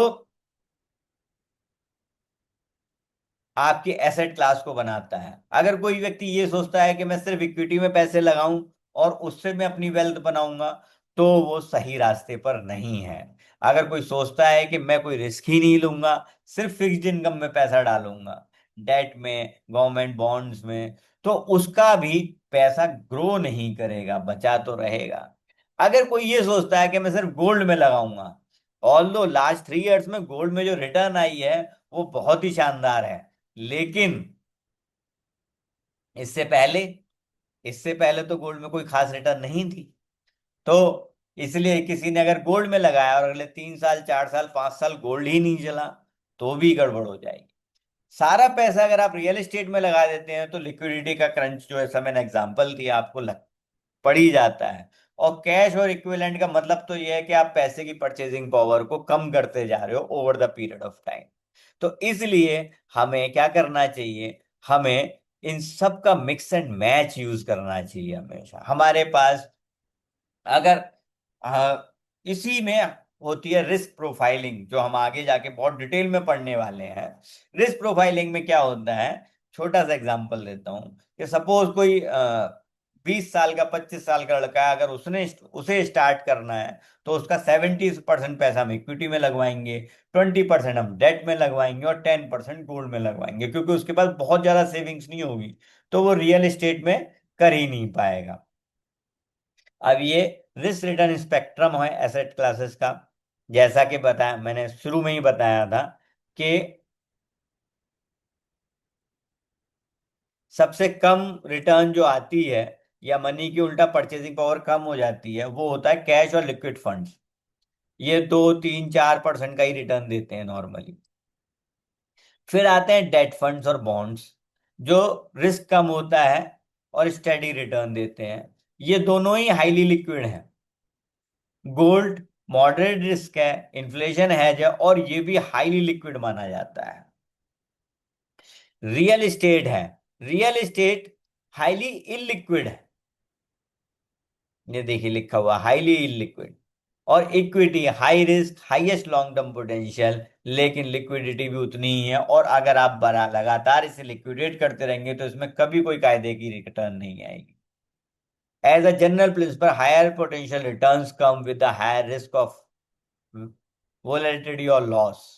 आपके एसेट क्लास को बनाता है। अगर कोई व्यक्ति ये सोचता है कि मैं सिर्फ इक्विटी में पैसे लगाऊं और उससे मैं अपनी वेल्थ बनाऊंगा, तो वो सही रास्ते पर नहीं है। अगर कोई सोचता है कि मैं कोई रिस्क ही नहीं लूंगा, सिर्फ फिक्स्ड इनकम में पैसा डालूंगा, डेट में, गवर्नमेंट बॉन्ड्स में, तो उसका भी पैसा ग्रो नहीं करेगा, बचा तो रहेगा। अगर कोई ये सोचता है कि मैं सिर्फ गोल्ड में लगाऊंगा, ऑल्दो लास्ट 3 इयर्स में गोल्ड में जो रिटर्न आई है वो बहुत ही शानदार है, लेकिन इससे पहले इससे पहले तो गोल्ड में कोई खास रिटर्न नहीं थी। तो इसलिए किसी ने अगर गोल्ड में लगाया और अगले 3 साल, 4 साल, 5 साल गोल्ड ही नहीं चला, तो भी गड़बड़ हो जाएगी। सारा पैसा अगर आप रियल एस्टेट में लगा देते हैं तो लिक्विडिटी का क्रंच, जो ऐसा मैंने एग्जांपल दिया, आपको पड़ ही जाता है। और कैश और इक्विवेलेंट का मतलब तो यह है कि आप पैसे की परचेजिंग पावर को कम करते जा रहे हो over the period of time. तो इसलिए हमें क्या करना चाहिए? हमें इन सब का मिक्स एंड मैच यूज करना चाहिए हमेशा हमारे पास। अगर इसी में होती है रिस्क प्रोफाइलिंग, जो हम आगे जाके बहुत डिटेल में पढ़ने वाले हैं। रिस्क प्रोफाइलिंग में क्या होता है, छोटा सा एग्जांपल देता हूं कि सपोज कोई 20 साल का, 25 साल का लड़का है, अगर उसने उसे स्टार्ट करना है तो उसका 70% पैसा हम इक्विटी में लगवाएंगे, 20% हम डेट में लगवाएंगे और 10% गोल्ड में लगवाएंगे, क्योंकि उसके पास बहुत ज्यादा सेविंग्स नहीं होगी, तो वो रियल एस्टेट में कर ही नहीं पाएगा। अब ये रिस्क रिटर्न स्पेक्ट्रम है एसेट क्लासेस का। जैसा कि बताया, मैंने शुरू में ही बताया था कि सबसे कम रिटर्न जो आती है या मनी की उल्टा परचेजिंग पावर कम हो जाती है, वो होता है कैश और लिक्विड फंड्स। ये 2, 3, 4% का ही रिटर्न देते हैं नॉर्मली। फिर आते हैं डेट फंड्स और बॉन्ड्स, जो रिस्क कम होता है और स्टेडी रिटर्न देते हैं। ये दोनों ही हाईली लिक्विड हैं। गोल्ड मॉडरेट रिस्क है, इन्फ्लेशन हैज है, और ये भी हाईली लिक्विड माना जाता है। रियल एस्टेट है, रियल एस्टेट हाईली इलिक्विड है, ये देखिए लिखा हुआ हाईली इलिक्विड। और equity high risk, highest long term potential, लेकिन लिक्विडिटी भी उतनी ही है, और अगर आप बड़ा लगातार इसे लिक्विडेट करते रहेंगे तो इसमें कभी कोई कायदे की रिटर्न नहीं आएगी। As a general principle, higher potential returns come with the higher risk of volatility और लॉस।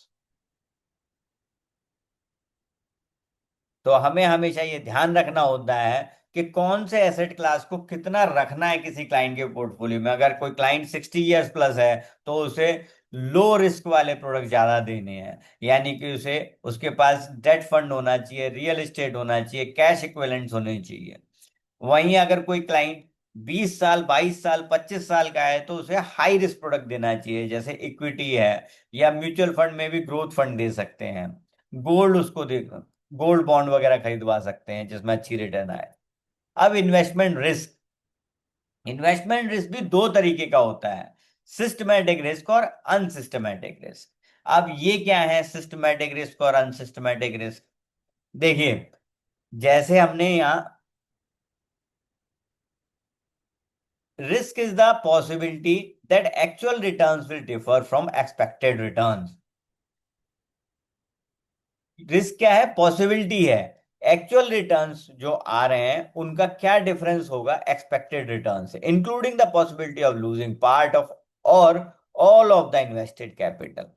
तो हमें हमेशा ये ध्यान रखना होता है कि कौन से एसेट क्लास को कितना रखना है किसी क्लाइंट के पोर्टफोलियो में। अगर कोई क्लाइंट 60 इयर्स प्लस है तो उसे लो रिस्क वाले प्रोडक्ट ज्यादा देने हैं, यानी कि उसे उसके पास डेट फंड होना चाहिए, रियल एस्टेट होना चाहिए, कैश इक्विवेलेंट्स होने चाहिए। वहीं अगर कोई क्लाइंट 20 साल, 22 साल, 25 साल का है तो उसे हाई रिस्क प्रोडक्ट देना चाहिए, जैसे इक्विटी है, या म्यूचुअल फंड में भी ग्रोथ फंड दे सकते हैं। गोल्ड उसको दे, गोल्ड बॉन्ड वगैरह खरीदवा सकते हैं जिसमें अच्छी रिटर्न आए। अब इन्वेस्टमेंट रिस्क, इन्वेस्टमेंट रिस्क भी दो तरीके का होता है, सिस्टमैटिक रिस्क और अनसिस्टमैटिक रिस्क। अब ये क्या है सिस्टमैटिक रिस्क और अनसिस्टमैटिक रिस्क? देखिए, जैसे हमने यहाँ, risk is the possibility that actual returns will differ from expected returns. Risk क्या है? पॉसिबिलिटी है एक्चुअल रिटर्न्स जो आ रहे हैं उनका क्या डिफरेंस होगा एक्सपेक्टेड रिटर्न से, including the possibility of losing part of or all of the invested capital.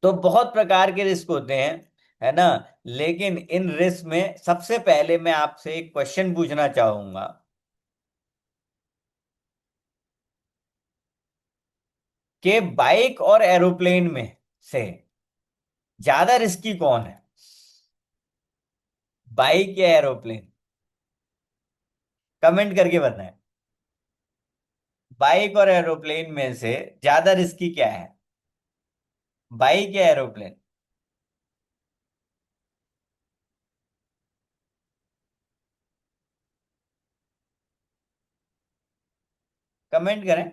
तो बहुत प्रकार के रिस्क होते हैं, है ना? लेकिन इन रिस्क में सबसे पहले मैं आपसे एक क्वेश्चन पूछना चाहूंगा कि बाइक और एरोप्लेन में से ज्यादा रिस्की कौन है? बाइक या एरोप्लेन? कमेंट करके बताएं। बाइक और एरोप्लेन में से ज्यादा रिस्की क्या है? बाइक या एरोप्लेन? कमेंट करें।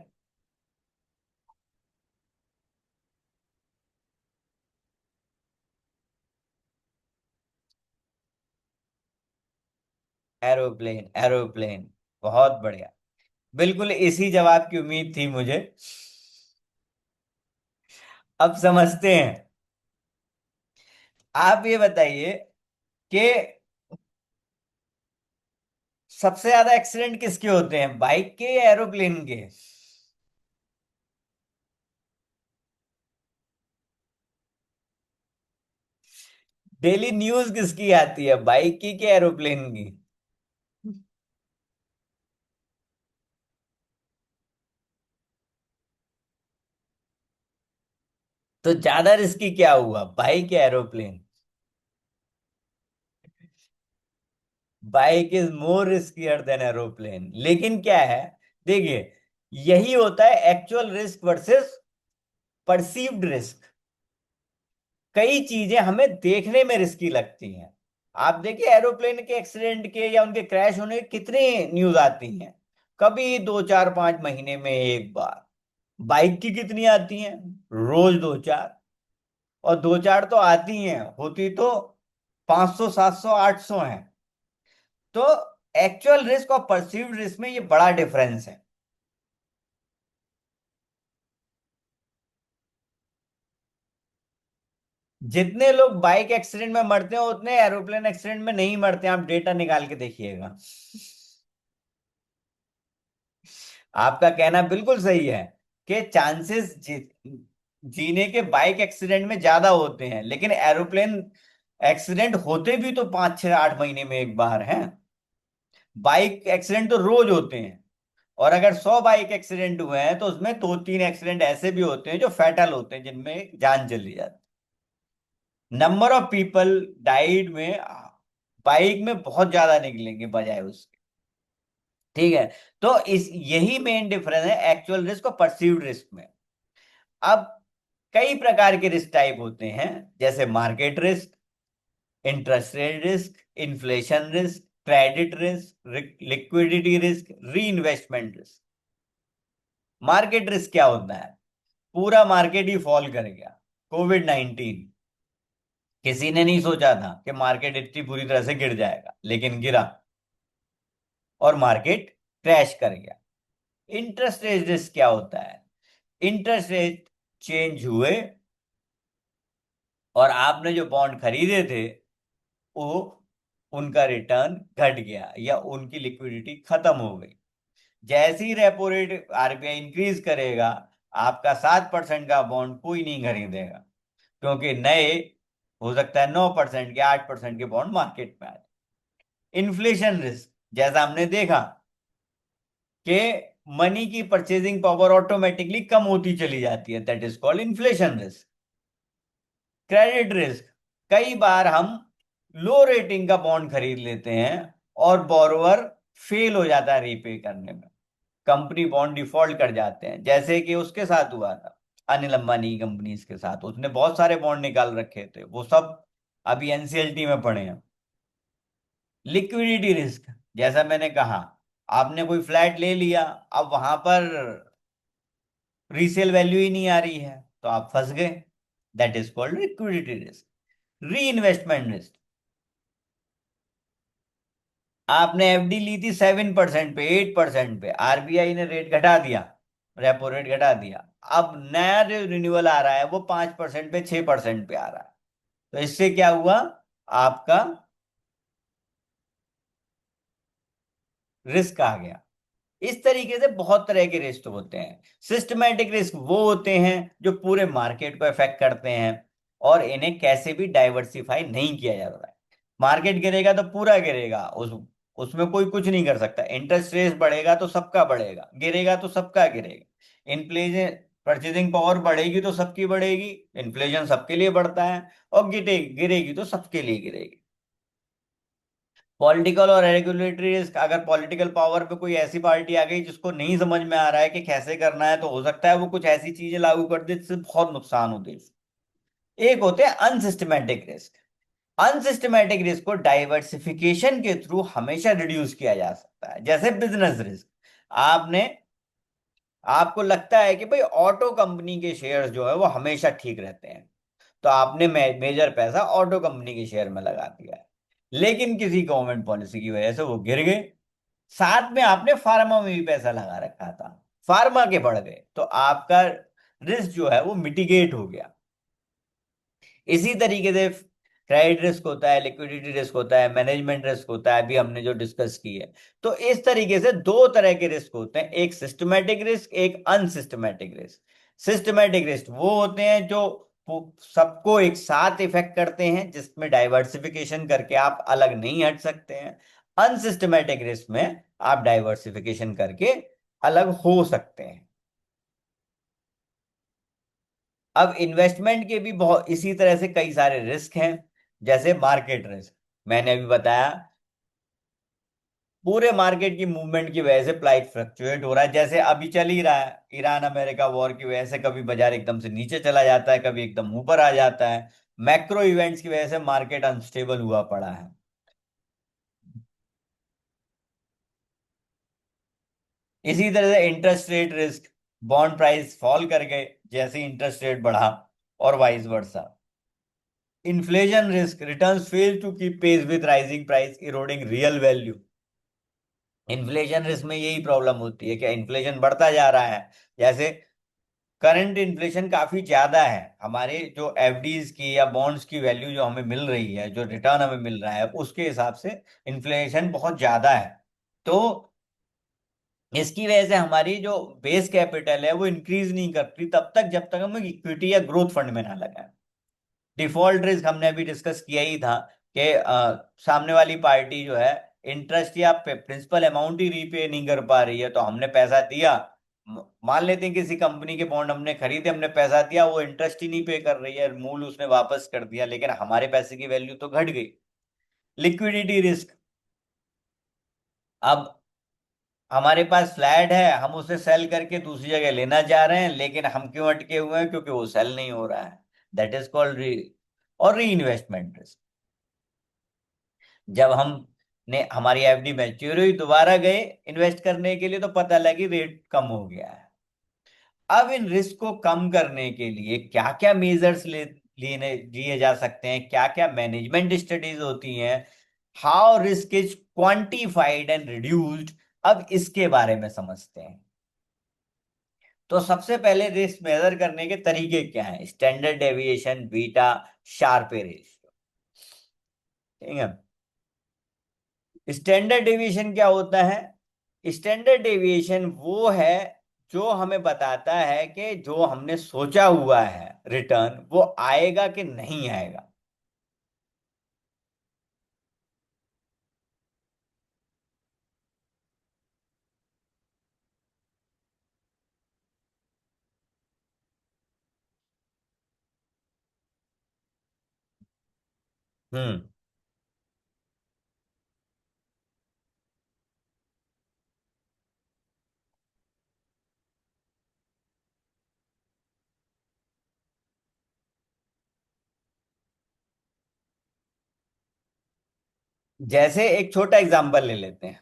Aeroplane, aeroplane. बहुत बढ़िया। बिल्कुल इसी जवाब की उम्मीद थी मुझे। अब समझते हैं। आप ये बताइए कि सबसे ज्यादा एक्सीडेंट किसके होते हैं, बाइक के या एरोप्लेन के? डेली न्यूज किसकी आती है, बाइक की कि एरोप्लेन की? तो ज्यादा रिस्की क्या हुआ, बाइक या aeroplane? Bike is more riskier than aeroplane. लेकिन क्या है, देखिए, यही होता है actual risk versus perceived risk. कई चीजें हमें देखने में रिस्की लगती हैं। आप देखिए एरोप्लेन के एक्सीडेंट के या उनके क्रैश होने के कितने न्यूज आती हैं, कभी 2 4 5 महीने में एक बार। बाइक की कितनी आती हैं? रोज 2 4। और 2 4 तो आती हैं, होती तो 500 700 800 हैं। तो एक्चुअल रिस्क और परसीव्ड रिस्क में ये बड़ा डिफरेंस है। जितने लोग बाइक एक्सीडेंट में मरते हैं उतने एरोप्लेन एक्सीडेंट में नहीं मरते हैं, आप डेटा निकाल के देखिएगा। आपका कहना बिल्कुल सही है कि चांसेस जीने के बाइक एक्सीडेंट में ज्यादा होते हैं, लेकिन एरोप्लेन एक्सीडेंट होते भी तो 5 6 8 महीने में एक बार हैं। बाइक एक्सीडेंट तो रोज होते हैं। और अगर 100 बाइक एक्सीडेंट हुए हैं तो उसमें 2 3 एक्सीडेंट ऐसे भी होते हैं जो फैटल होते हैं, जिनमें जान चली जाती है। नंबर ऑफ पीपल डाइड में बाइक में बहुत ज्यादा निकलेंगे बजाय उसके। ठीक है। तो इस यही मेन डिफरेंस है एक्चुअल रिस्क और परसीव्ड रिस्क में। अब कई प्रकार के रिस्क टाइप होते हैं, जैसे market risk, interest rate risk, inflation risk, credit risk, liquidity risk, री इन्वेस्टमेंट रिस्क। मार्केट रिस्क क्या होता है? पूरा मार्केट ही फॉल कर गया, कोविड 19। किसी ने नहीं सोचा था कि मार्केट इतनी बुरी तरह से गिर जाएगा, लेकिन गिरा और मार्केट क्रैश कर गया। इंटरेस्ट रेट रिस्क क्या होता है? इंटरेस्ट रेट चेंज हुए और आपने जो बॉन्ड खरीदे थे वो, उनका रिटर्न घट गया या उनकी लिक्विडिटी खत्म हो गई। जैसे ही रेपो रेट आरबीआई इंक्रीज करेगा, आपका 7% का बॉन्ड कोई नहीं खरीदेगा, क्योंकि नए, हो सकता है 9% के 8% के बॉन्ड मार्केट में आ जाए। इन्फ्लेशन रिस्क, जैसा हमने देखा कि मनी की परचेजिंग पावर ऑटोमेटिकली कम होती चली जाती है, that is called inflation risk. Credit risk, कई बार हम लो रेटिंग का बॉन्ड खरीद लेते हैं और बोरोवर फेल हो जाता है रीपे करने में, कंपनी बॉन्ड डिफॉल्ट कर जाते हैं, जैसे कि उसके साथ हुआ था अनिल अंबानी की कंपनीज के साथ। उसने बहुत सारे बॉन्ड निकाल रखे थे, वो सब अभी एनसीएलटी में पड़े हैं। लिक्विडिटी रिस्क, जैसा मैंने कहा, आपने कोई फ्लैट ले लिया, अब वहां पर रीसेल वैल्यू ही नहीं आ रही है, तो आप फंस गए। That is called liquidity risk. री इन्वेस्टमेंट रिस्क, आपने एफडी ली थी 7% पे, 8% पे, आरबीआई ने रेट घटा दिया, रेपो रेट घटा दिया। अब नया जो रिन्यूअल आ रहा है वो 5% पे, 6% पे आ रहा है। तो इससे क्या हुआ, आपका रिस्क आ गया। इस तरीके से बहुत तरह के रिस्क होते हैं। सिस्टमैटिक रिस्क वो होते हैं जो पूरे मार्केट को इफेक्ट करते हैं, और इन्हें कैसे भी डाइवर्सिफाई नहीं किया जा रहा है। मार्केट गिरेगा तो पूरा गिरेगा, उसमें कोई कुछ नहीं कर सकता। इंटरेस्ट रेट बढ़ेगा तो सबका बढ़ेगा, गिरेगा तो सबका गिरेगा। इन्फ्लेशन, परचेजिंग पावर बढ़ेगी तो सबकी बढ़ेगी, इन्फ्लेशन सबके लिए बढ़ता है, और गिरेगी तो सबके लिए गिरेगी। पॉलिटिकल और रेगुलेटरी रिस्क, अगर पॉलिटिकल पावर पे कोई ऐसी पार्टी आ गई जिसको नहीं समझ में आ रहा है कि कैसे करना है, तो हो सकता है वो कुछ ऐसी चीजें लागू कर दे जिससे बहुत नुकसान हो देश। एक होते हैं अनसिस्टमैटिक रिस्क। अनसिस्टमैटिक रिस्क को डाइवर्सिफिकेशन के थ्रू हमेशा रिड्यूस किया जा सकता है। जैसे बिजनेस रिस्क, आपने आपको लगता है कि भाई ऑटो कंपनी के शेयर्स जो है वो हमेशा ठीक रहते हैं, तो आपने मेजर पैसा ऑटो कंपनी के शेयर में लगा दिया है, लेकिन किसी गवर्नमेंट पॉलिसी की वजह से वो गिर गए। साथ में आपने फार्मा में भी पैसा लगा रखा था, फार्मा के बढ़ गए, तो आपका रिस्क जो है वो मिटिगेट हो गया। इसी तरीके से क्रेडिट रिस्क होता है, लिक्विडिटी रिस्क होता है, मैनेजमेंट रिस्क होता है, अभी हमने जो डिस्कस की है। तो इस तरीके से दो तरह के रिस्क होते हैं, एक सिस्टमैटिक रिस्क, एक अनसिस्टमैटिक रिस्क। सिस्टमैटिक रिस्क वो होते हैं जो सबको एक साथ इफेक्ट करते हैं, जिसमें डाइवर्सिफिकेशन करके आप अलग नहीं हट सकते हैं। अनसिस्टमैटिक रिस्क में आप डाइवर्सिफिकेशन करके अलग हो सकते हैं। अब इन्वेस्टमेंट के भी बहुत इसी तरह से कई सारे रिस्क हैं। जैसे मार्केट रिस्क, मैंने अभी बताया, पूरे मार्केट की मूवमेंट की वजह से प्राइस फ्लक्चुएट हो रहा है। जैसे अभी चल ही रहा है, ईरान अमेरिका वॉर की वजह से कभी बाजार एकदम से नीचे चला जाता है, कभी एकदम ऊपर आ जाता है। मैक्रो इवेंट्स की वजह से मार्केट अनस्टेबल हुआ पड़ा है। इसी तरह से interest rate risk, bond price fall कर गए जैसे इंटरेस्ट रेट बढ़ा, और vice versa. Inflation risk, returns fail to keep pace with rising price, eroding real value. Inflation risk में यही प्रॉब्लम होती है कि इन्फ्लेशन बढ़ता जा रहा है। जैसे करंट इन्फ्लेशन काफी ज्यादा है, हमारे जो एफडीज की या बॉन्ड्स की वैल्यू जो हमें मिल रही है, जो रिटर्न हमें मिल रहा है, उसके हिसाब से इन्फ्लेशन बहुत ज्यादा है। तो इसकी वजह से हमारी जो बेस कैपिटल है वो इंक्रीज नहीं करती तब तक जब तक हम इक्विटी या ग्रोथ फंड में ना लगाए। डिफॉल्ट रिस्क हमने अभी डिस्कस किया ही था कि सामने वाली पार्टी जो है इंटरेस्ट या प्रिंसिपल अमाउंट ही रीपे नहीं कर पा रही है, तो हमने पैसा दिया, मान लेते हैं किसी कंपनी के बॉन्ड हमने खरीदे, हमने पैसा दिया, वो इंटरेस्ट ही नहीं पे कर रही है, मूल उसने वापस कर दिया, लेकिन हमारे पैसे की वैल्यू तो घट गई। लिक्विडिटी रिस्क, अब हमारे पास फ्लैट है, हम उसे सेल करके दूसरी जगह लेना चाह रहे हैं, लेकिन हम क्यों अटके हुए हैं, क्योंकि वो सेल नहीं हो रहा है। दैट इज कॉल्ड री। और री इन्वेस्टमेंट रिस्क, जब हम ने हमारी एफडी मैच्योर हुई, दोबारा गए इन्वेस्ट करने के लिए, तो पता लगी रेट कम हो गया है। अब इन रिस्क को कम करने के लिए क्या क्या मेजर्स लेने लिए जा सकते हैं, क्या क्या मैनेजमेंट स्टडीज होती हैं, how risk is quantified and reduced, अब इसके बारे में समझते हैं। तो सबसे पहले रिस्क मेजर करने के तरीके क्या हैं? Standard deviation, beta, Sharpe ratio. ठीक है। स्टैंडर्ड डेविएशन क्या होता है? स्टैंडर्ड डेविएशन वो है जो हमें बताता है कि जो हमने सोचा हुआ है रिटर्न वो आएगा कि नहीं आएगा। हम्म। जैसे एक छोटा एग्जांपल ले लेते हैं।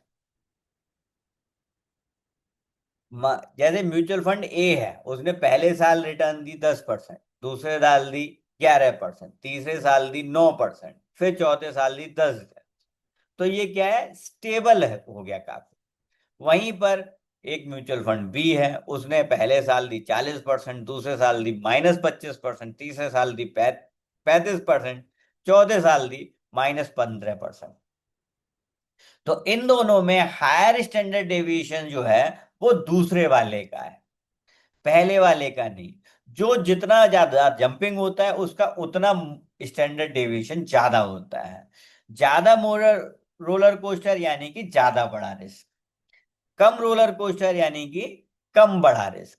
जैसे म्यूचुअल फंड ए है, उसने पहले साल रिटर्न दी 10%, दूसरे साल दी 11%, तीसरे साल दी 9%, फिर चौथे साल दी 10%। तो ये क्या है, स्टेबल है, हो गया काफी। वहीं पर एक म्यूचुअल फंड बी है, उसने पहले साल दी 40%, दूसरे साल दी -25%, तीसरे साल दी 35%, चौथे साल दी -15%। तो इन दोनों में हायर स्टैंडर्ड डेविएशन जो है वो दूसरे वाले का है, पहले वाले का नहीं। जो जितना ज्यादा जंपिंग होता है उसका उतना स्टैंडर्ड डेविएशन ज्यादा होता है। ज्यादा मोरर रोलर कोस्टर यानी कि ज्यादा बड़ा रिस्क, कम रोलर कोस्टर यानी कि कम बड़ा रिस्क।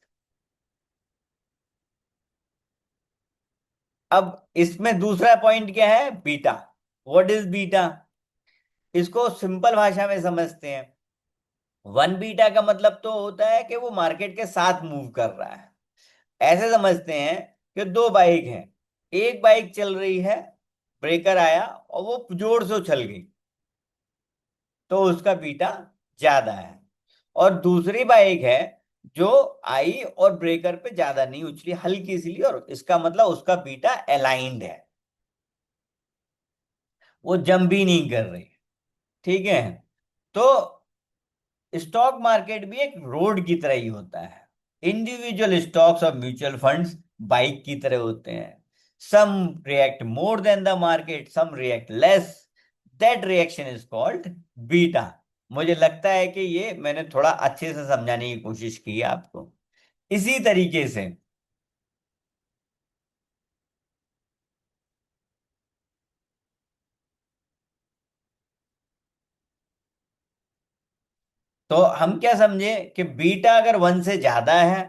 अब इसमें दूसरा पॉइंट क्या है, बीटा। What is beta? इसको सिंपल भाषा में समझते हैं। वन बीटा का मतलब तो होता है कि वो मार्केट के साथ मूव कर रहा है। ऐसे समझते हैं कि दो बाइक हैं, एक बाइक चल रही है, ब्रेकर आया और वो जोर से उछल गई, तो उसका बीटा ज्यादा है। और दूसरी बाइक है जो आई और ब्रेकर पे ज्यादा नहीं उछली, हल्की सी ली, और इसका मतलब उसका बीटा अलाइंड है, वो जंप भी नहीं कर रही। ठीक है। तो स्टॉक मार्केट भी एक रोड की तरह ही होता है। इंडिविजुअल स्टॉक्स और म्यूचुअल फंड्स बाइक की तरह होते हैं। Some react more than the market, some react less. That reaction is called beta. मुझे लगता है कि ये मैंने थोड़ा अच्छे से समझाने की कोशिश की है आपको। इसी तरीके से तो हम क्या समझे कि बीटा अगर वन से ज्यादा है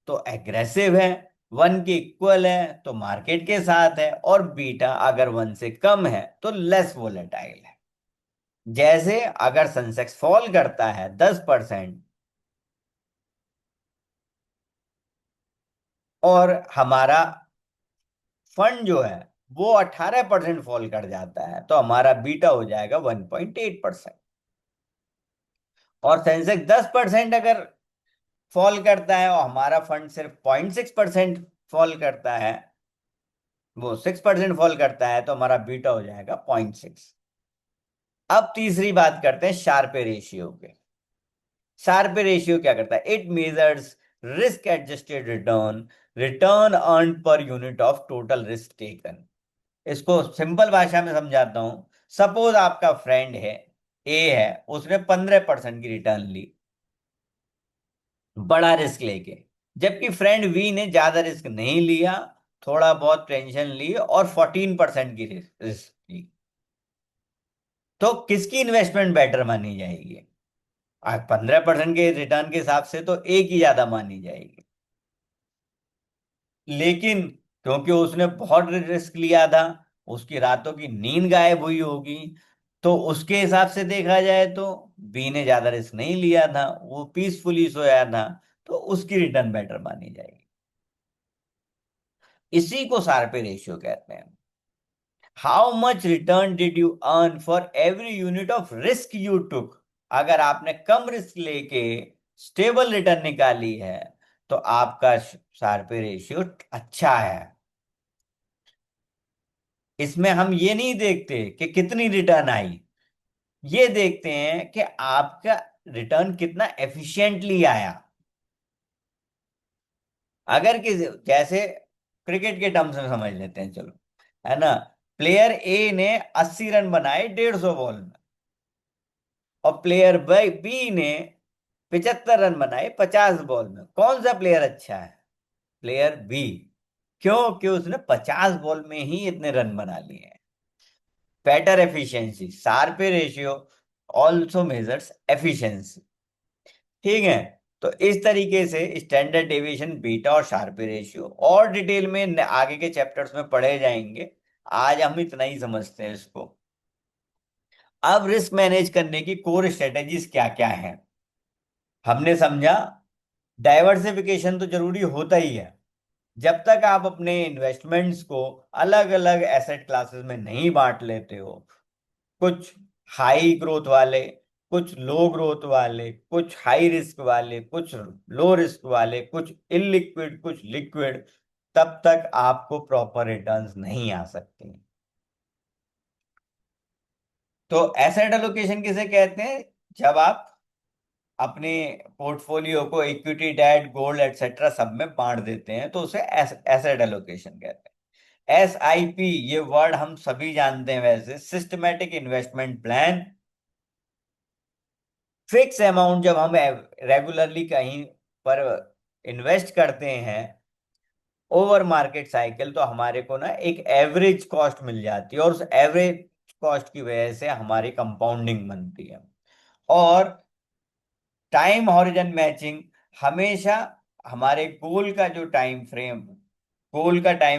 तो एग्रेसिव है, वन के इक्वल है तो मार्केट के साथ है, और बीटा अगर वन से कम है तो लेस वोलेटाइल है। जैसे अगर सेंसेक्स फॉल करता है 10% और हमारा फंड जो है वो 18% फॉल कर जाता है, तो हमारा बीटा हो जाएगा 1.8%। और सेंसेक्स 10% अगर फॉल करता है और हमारा फंड सिर्फ 0.6% फॉल करता है, वो 6% फॉल करता है, तो हमारा बीटा हो जाएगा 0.6। अब तीसरी बात करते हैं शार्पे रेशियो के। शार्पे रेशियो क्या करता है? It measures risk adjusted return, return earn per unit of total risk taken. इसको सिंपल भाषा में समझाता हूं। सपोज आपका फ्रेंड है, ए है, उसने 15% की रिटर्न ली, बड़ा रिस्क लेके। जबकि फ्रेंड वी ने ज्यादा रिस्क नहीं लिया, थोड़ा बहुत टेंशन ली और 14% की रिस्क ली। तो किसकी इन्वेस्टमेंट बेटर मानी जाएगी? 15% के रिटर्न के हिसाब से तो एक ही ज्यादा मानी जाएगी। लेकिन क्योंकि उसने बहुत रिस्क लिया था, उसकी रातों की नींद गायब हुई होगी, तो उसके हिसाब से देखा जाए तो बी ने ज्यादा रिस्क नहीं लिया था, वो पीसफुली सोया था, तो उसकी रिटर्न बेटर मानी जाएगी। इसी को शार्पे रेशियो कहते हैं। How much return did you earn for every unit of risk you took? अगर आपने कम रिस्क लेके स्टेबल रिटर्न निकाली है तो आपका शार्पे रेशियो अच्छा है। इसमें हम ये नहीं देखते कि कितनी रिटर्न आई, ये देखते हैं कि आपका रिटर्न कितना एफिशिएंटली आया। अगर किसी, जैसे क्रिकेट के टर्म्स में समझ लेते हैं, चलो, है ना। प्लेयर ए ने 80 रन बनाए 150 बॉल में, और प्लेयर बी ने 75 रन बनाए 50 बॉल में। कौन सा प्लेयर अच्छा है? Player B. क्यों? कि उसने 50 बॉल में ही इतने रन बना लिए हैं। Better efficiency, Sharpe ratio also measures efficiency. ठीक है। तो इस तरीके से स्टैंडर्ड डेविएशन, बीटा और शार्पे रेशियो और डिटेल में आगे के चैप्टर्स में पढ़े जाएंगे। आज हम इतना ही समझते हैं इसको। अब रिस्क मैनेज करने की कोर स्ट्रेटेजीज क्या क्या है, हमने समझा। डाइवर्सिफिकेशन तो जरूरी होता ही है। जब तक आप अपने इन्वेस्टमेंट्स को अलग अलग एसेट क्लासेस में नहीं बांट लेते हो, कुछ हाई ग्रोथ वाले, कुछ लो ग्रोथ वाले, कुछ हाई रिस्क वाले, कुछ लो रिस्क वाले, कुछ इलिक्विड, कुछ लिक्विड, तब तक आपको प्रॉपर रिटर्न्स नहीं आ सकते। तो एसेट एलोकेशन किसे कहते हैं? जब आप अपने पोर्टफोलियो को इक्विटी, डेट, गोल्ड एटसेट्रा सब में बांट देते हैं, तो उसे एसेट एलोकेशन कहते हैं। SIP, ये वर्ड हम सभी जानते हैं वैसे, systematic investment plan. Fix amount जब हम रेगुलरली कहीं पर इन्वेस्ट करते हैं ओवर मार्केट साइकिल, तो हमारे को ना एक एवरेज कॉस्ट मिल जाती है, और उस एवरेज कॉस्ट की वजह से हमारी कंपाउंडिंग बनती है। और टाइम हॉरिजन मैचिंग, हमेशा हमारे गोल का टाइम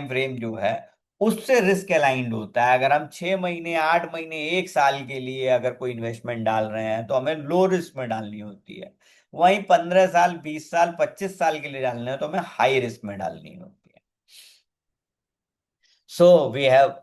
फ्रेम जो है उससे रिस्क अलाइंड होता है। अगर हम 6 महीने, 8 महीने, 1 साल के लिए अगर कोई इन्वेस्टमेंट डाल रहे हैं तो हमें लो रिस्क में डालनी होती है। वहीं 15 साल, 20 साल, 25 साल के लिए डालना है तो हमें हाई रिस्क में डालनी होती है। So we have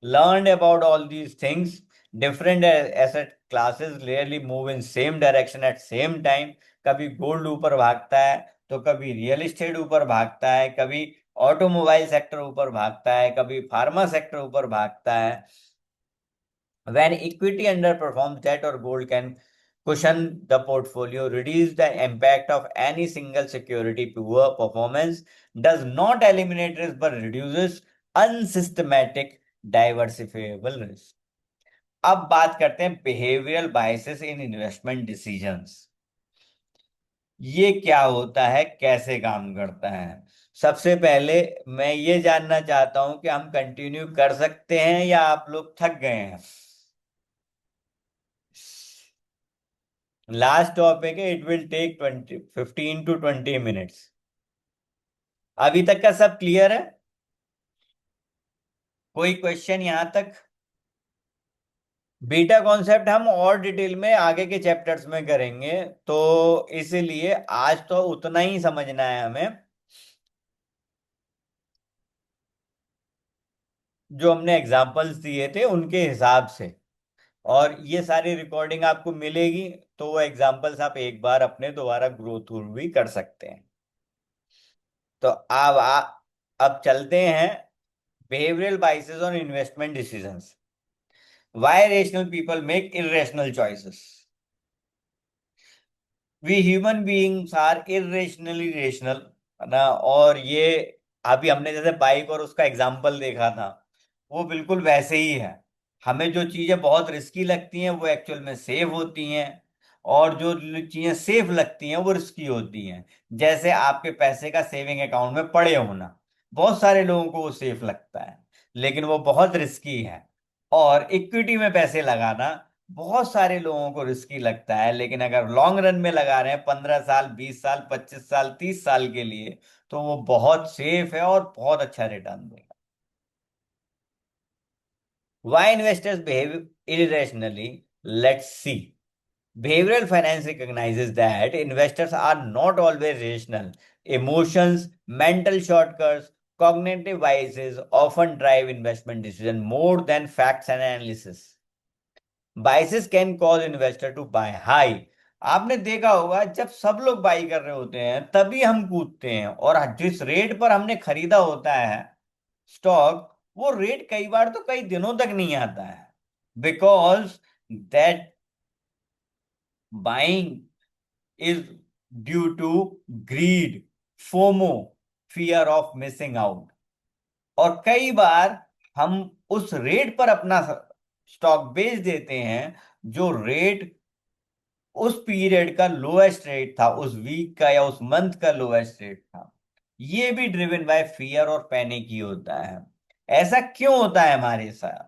learned about all these things. Different asset classes rarely move in same direction at same time. कभी गोल्ड ऊपर भागता है, तो कभी रियल एस्टेट ऊपर भागता है, कभी ऑटोमोबाइल सेक्टर ऊपर भागता है, कभी फार्मा सेक्टर ऊपर भागता है। When equity underperforms, debt or gold can cushion the portfolio, reduce the impact of any single security. Poor performance does not eliminate risk but reduces unsystematic diversifiable risk. अब बात करते हैं behavioural biases in investment decisions. ये क्या होता है, कैसे काम करता है? सबसे पहले मैं ये जानना चाहता हूं कि हम कंटिन्यू कर सकते हैं या आप लोग थक गए हैं? लास्ट टॉपिक है, it will take 15 to 20 minutes. अभी तक का सब क्लियर है? कोई क्वेश्चन यहां तक? बीटा कॉन्सेप्ट हम और डिटेल में आगे के चैप्टर्स में करेंगे, तो इसीलिए आज तो उतना ही समझना है हमें जो हमने एग्जांपल्स दिए थे उनके हिसाब से। और ये सारी रिकॉर्डिंग आपको मिलेगी, तो वो एग्जांपल्स आप एक बार अपने दोबारा ग्रो थ्रू भी कर सकते हैं। तो अब चलते हैं behavioural biases on investment decisions. Why rational people make irrational choices? We human beings are irrationally rational, है ना? और ये अभी हमने जैसे बाइक और उसका एग्जाम्पल देखा था, वो बिल्कुल वैसे ही है। हमें जो चीजें बहुत रिस्की लगती हैं वो एक्चुअल में सेफ होती हैं, और जो चीजें सेफ लगती हैं वो रिस्की होती हैं। जैसे आपके पैसे का सेविंग अकाउंट में पड़े होना, बहुत सारे लोगों को वो सेफ लगता है, लेकिन वो बहुत रिस्की है। और इक्विटी में पैसे लगाना बहुत सारे लोगों को रिस्की लगता है, लेकिन अगर लॉन्ग रन में लगा रहे हैं 15 साल, 20 साल, 25 साल, 30 साल के लिए, तो वो बहुत सेफ है और बहुत अच्छा रिटर्न देगा। Why investors behave irrationally? Let's see. Behavioral finance recognizes that investors are not always rational. Emotions, mental shortcuts, cognitive biases often drive investment decisions more than facts and analysis. Biases can cause investor to buy high. आपने देखा होगा जब सब लोग by कर रहे होते हैं तभी हम कूदते हैं, और जिस रेट पर हमने खरीदा होता है स्टॉक, वो रेट कई बार तो कई दिनों तक नहीं आता है, because that buying is due to greed, FOMO, fear of missing out. और कई बार हम उस रेट पर अपना स्टॉक बेच देते हैं जो रेट उस पीरियड का लोएस्ट रेट था, उस वीक का या उस मंथ का लोएस्ट रेट था। ये भी ड्रिवन बाय फियर और पैनिक ही होता है। ऐसा क्यों होता है हमारे साथ,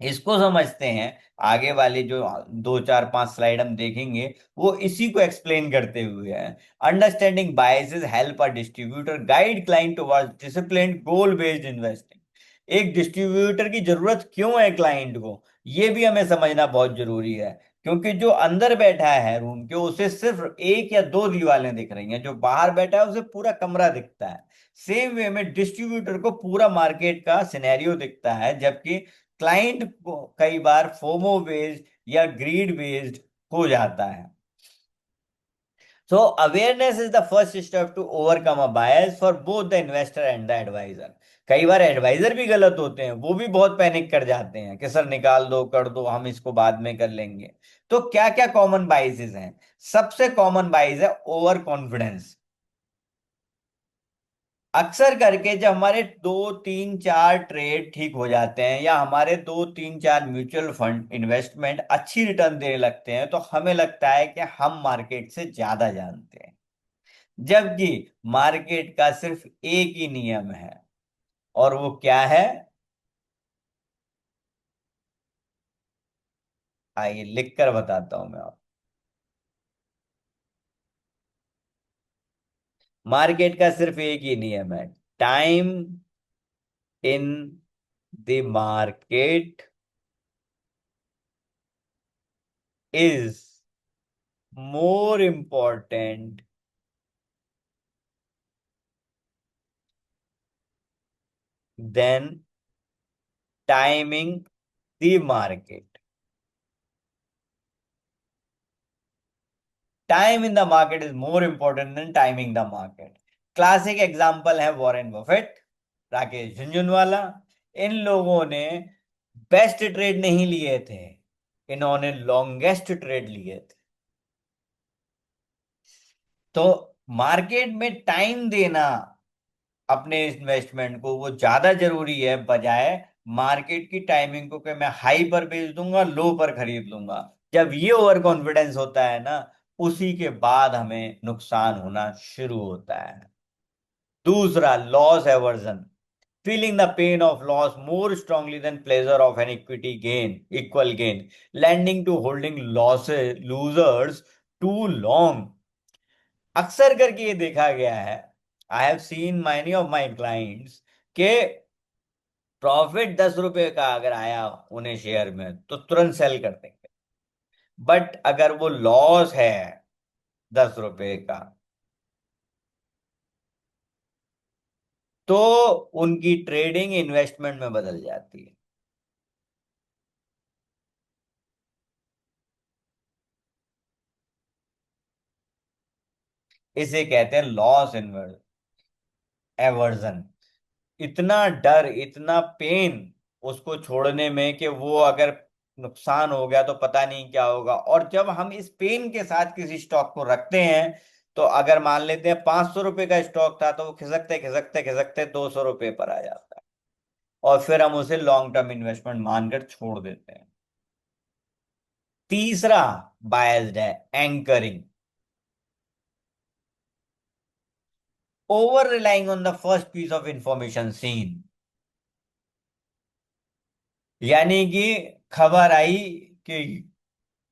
इसको समझते हैं। आगे वाले जो 2 4 5 स्लाइड हम देखेंगे वो इसी को एक्सप्लेन करते हुए है। अंडरस्टैंडिंग बायसेस हेल्प अ distributor guide client towards disciplined गोल बेस्ड इन्वेस्टिंग। एक डिस्ट्रीब्यूटर की जरूरत क्यों है क्लाइंट को, ये भी हमें समझना बहुत जरूरी है। क्योंकि जो अंदर बैठा है रूम के, उसे सिर्फ एक या दो दीवारें दिख रही हैं, जो बाहर बैठा है उसे पूरा कमरा दिखता है। सेम वे में डिस्ट्रीब्यूटर को पूरा मार्केट का सिनेरियो दिखता है, जबकि क्लाइंट कई बार फोमो बेस्ड या ग्रीड बेस्ड हो जाता है। So awareness is the first step to overcome a bias for both the investor and the advisor. कई बार एडवाइजर भी गलत होते हैं, वो भी बहुत पैनिक कर जाते हैं कि सर निकाल दो, कर दो, हम इसको बाद में कर लेंगे। तो क्या क्या कॉमन बाइसेस हैं? सबसे कॉमन बाइस है ओवर कॉन्फिडेंस। अक्सर करके जब हमारे दो तीन चार ट्रेड ठीक हो जाते हैं या हमारे दो तीन चार म्यूचुअल फंड इन्वेस्टमेंट अच्छी रिटर्न देने लगते हैं, तो हमें लगता है कि हम मार्केट से ज्यादा जानते हैं, जबकि मार्केट का सिर्फ एक ही नियम है। और वो क्या है? आइए लिख कर बताता हूं मैं आपको। मार्केट का सिर्फ एक ही नियम है। Time in the market is more important than timing the market. Time in the market is more important than timing the market. Classic example है वॉरेन बफेट, राकेश झुंझुनवाला। इन लोगों ने बेस्ट ट्रेड नहीं लिए थे, इन्होंने लॉन्गेस्ट ट्रेड लिए थे। तो मार्केट में टाइम देना अपने इन्वेस्टमेंट को वो ज्यादा जरूरी है, बजाय मार्केट की टाइमिंग को कि मैं हाई पर बेच दूंगा, लो पर खरीद लूंगा। जब ये ओवर कॉन्फिडेंस होता है ना, उसी के बाद हमें नुकसान होना शुरू होता है। दूसरा, loss aversion. Feeling the pain of loss more strongly than pleasure of an equity gain, equal gain, leading to holding losses losers too long. अक्सर करके ये देखा गया है, I have seen many of my clients के profit 10 रुपए का अगर आया उन्हें शेयर में तो तुरंत सेल कर देंगे। बट अगर वो लॉस है 10 रुपए का, तो उनकी ट्रेडिंग इन्वेस्टमेंट में बदल जाती है। इसे कहते हैं लॉस एवर्जन। इतना डर, इतना पेन उसको छोड़ने में कि वो अगर नुकसान हो गया तो पता नहीं क्या होगा। और जब हम इस पेन के साथ किसी स्टॉक को रखते हैं, तो अगर मान लेते हैं 500 रुपए का स्टॉक था, तो वो खिसकते खिसकते खिसकते 200 रुपए पर आ जाता है, और फिर हम उसे लॉन्ग टर्म इन्वेस्टमेंट मानकर छोड़ देते हैं। तीसरा बायस्ड है anchoring. Over relying on the first piece of information seen. यानी कि खबर आई कि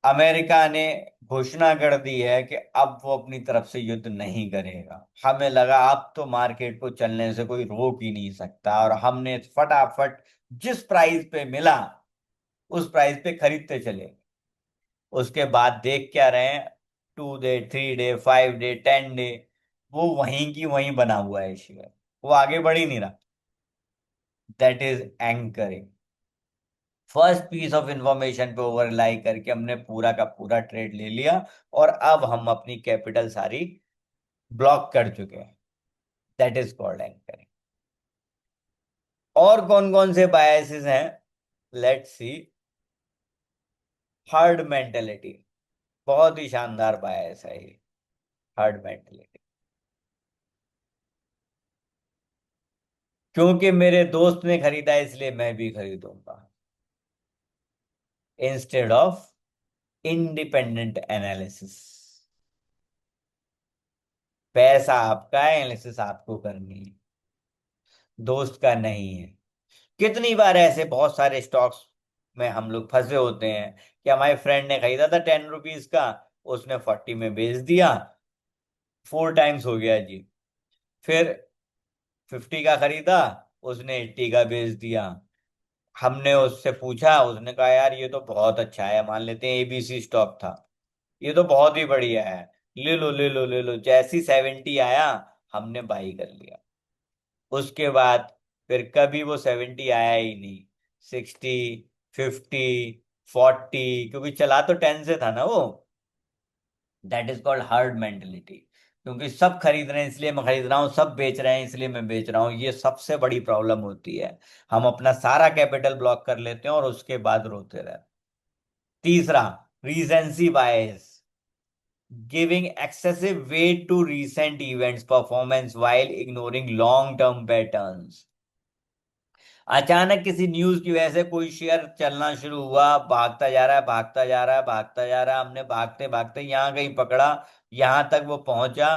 अमेरिका ने घोषणा कर दी है कि अब वो अपनी तरफ से युद्ध नहीं करेगा। हमें लगा अब तो मार्केट को चलने से कोई रोक ही नहीं सकता, और हमने फटाफट जिस प्राइस पे मिला उस प्राइस पे खरीदते चले। उसके बाद देख क्या रहे हैं, 2 डे, 3 डे, 5 डे, 10 डे, वो वहीं की वहीं बना हुआ है शेयर, वो आगे बढ़ ही नहीं रहा। That is anchoring. First piece of information पे ओवर लाई करके हमने पूरा का पूरा ट्रेड ले लिया, और अब हम अपनी कैपिटल सारी ब्लॉक कर चुके हैं। That is called anchoring. और कौन कौन से बायसेस हैं? Let's see. हर्ड मेंटेलिटी, बहुत ही शानदार बायस है ये। हर्ड मेंटेलिटी, क्योंकि मेरे दोस्त ने खरीदा इसलिए मैं भी खरीदूंगा, इंस्टेड ऑफ इंडिपेंडेंट एनालिसिस। पैसा आपका है, एनालिसिस आपको करनी है, दोस्त का नहीं है। कितनी बार ऐसे बहुत सारे स्टॉक्स में हम लोग फंसे होते हैं कि हमारे फ्रेंड ने खरीदा था 10 रुपीज का, उसने 40 में बेच दिया, 4 टाइम्स हो गया जी। फिर 50 का खरीदा, उसने 80 का बेच दिया। हमने उससे पूछा, उसने कहा यार ये तो बहुत अच्छा है, मान लेते हैं एबीसी स्टॉक था, ये तो बहुत ही बढ़िया है, ले लो ले लो ले लो। जैसी 70 आया, हमने बाई कर लिया। उसके बाद फिर कभी वो 70 आया ही नहीं। 60, 50, 40, क्योंकि चला तो 10 से था ना वो। That is called herd mentality. क्योंकि सब खरीद रहे हैं इसलिए मैं खरीद रहा हूँ, सब बेच रहे हैं इसलिए मैं बेच रहा हूँ, ये सबसे बड़ी प्रॉब्लम होती है। हम अपना सारा कैपिटल ब्लॉक कर लेते हैं और उसके बाद रोते रहते हैं। तीसरा, recency bias, giving excessive weight to recent events performance while ignoring long term patterns। अचानक किसी न्यूज की वजह से कोई शेयर चलना शुरू हुआ, भागता जा रहा है, भागता जा रहा है, भागता जा रहा है, हमने भागते भागते यहाँ कहीं पकड़ा, यहां तक वो पहुंचा,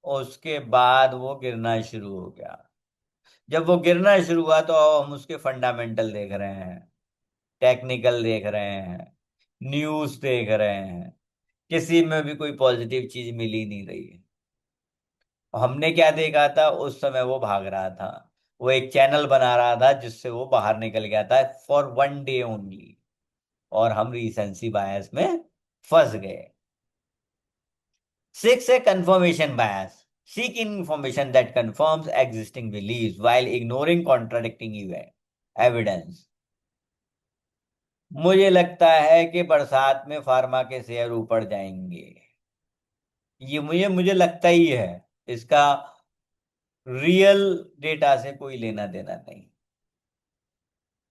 और उसके बाद वो गिरना शुरू हो गया। जब वो गिरना शुरू हुआ तो हम उसके फंडामेंटल देख रहे हैं, टेक्निकल देख रहे हैं, न्यूज देख रहे हैं, किसी में भी कोई पॉजिटिव चीज मिल ही नहीं रही है। हमने क्या देखा था उस समय, वो भाग रहा था, वो एक चैनल बना रहा था जिससे वो बाहर निकल गया था फॉर वन डे ओनली, और हम रीसेंसी बायस में फंस गए। सिक्स है confirmation bias, seeking information that confirms existing beliefs while ignoring contradicting evidence। मुझे लगता है कि बरसात में फार्मा के शेयर ऊपर जाएंगे, ये मुझे मुझे लगता ही है, इसका रियल डेटा से कोई लेना देना नहीं।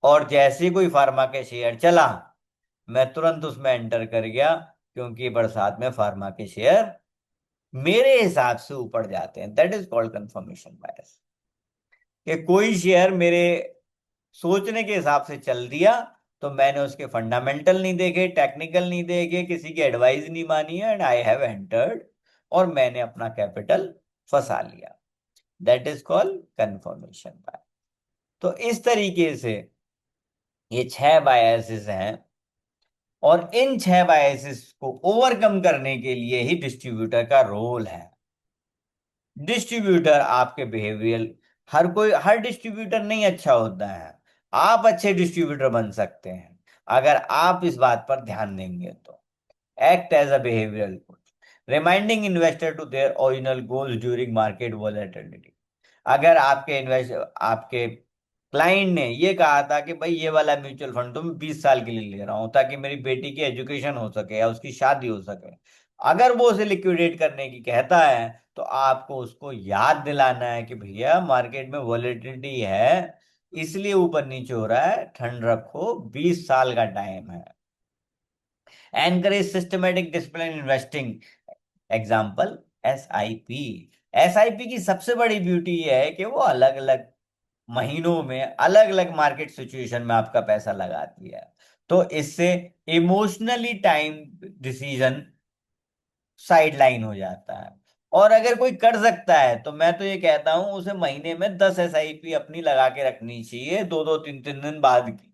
और जैसे ही कोई फार्मा के शेयर चला, मैं तुरंत उसमें एंटर कर गया, क्योंकि बरसात में फार्मा के शेयर मेरे हिसाब से ऊपर जाते हैं। That is called confirmation bias, कि कोई शेयर मेरे सोचने के हिसाब से चल दिया, तो मैंने उसके फंडामेंटल नहीं देखे, टेक्निकल नहीं देखे, किसी की एडवाइस नहीं मानी है, एंड आई हैव एंटर्ड, और मैंने अपना कैपिटल फंसा लिया। That is called confirmation bias. तो इस तरीके से ये 6 बायसेस हैं, और इन 6 बायसेस को ओवरकम करने के लिए ही डिस्ट्रीब्यूटर का रोल है। डिस्ट्रीब्यूटर आपके बिहेवियर, हर डिस्ट्रीब्यूटर नहीं अच्छा होता है, आप अच्छे डिस्ट्रीब्यूटर बन सकते हैं अगर आप इस बात पर ध्यान देंगे तो। Act as a behavioural coach, reminding investor to their original goals during market volatility. अगर आपके क्लाइंट ने ये कहा था कि भाई ये वाला म्यूचुअल फंड तो मैं 20 साल के लिए ले रहा हूं ताकि मेरी बेटी की एजुकेशन हो सके या उसकी शादी हो सके, अगर वो उसे लिक्विडेट करने की कहता है, तो आपको उसको याद दिलाना है कि भैया मार्केट में वॉलेटिलिटी है, इसलिए ऊपर नीचे हो रहा है, ठंड रखो, 20 साल का टाइम है। Encourage systematic discipline investing, example SIP. SIP की सबसे बड़ी ब्यूटी यह है कि वो अलग अलग महीनों में अलग अलग मार्केट सिचुएशन में आपका पैसा लगाती है, तो इससे emotionally time decision side line हो जाता है। और अगर कोई कर सकता है तो मैं तो ये कहता हूं उसे महीने में 10 एसआईपी अपनी लगा के रखनी चाहिए, दो दो तीन तीन दिन बाद की,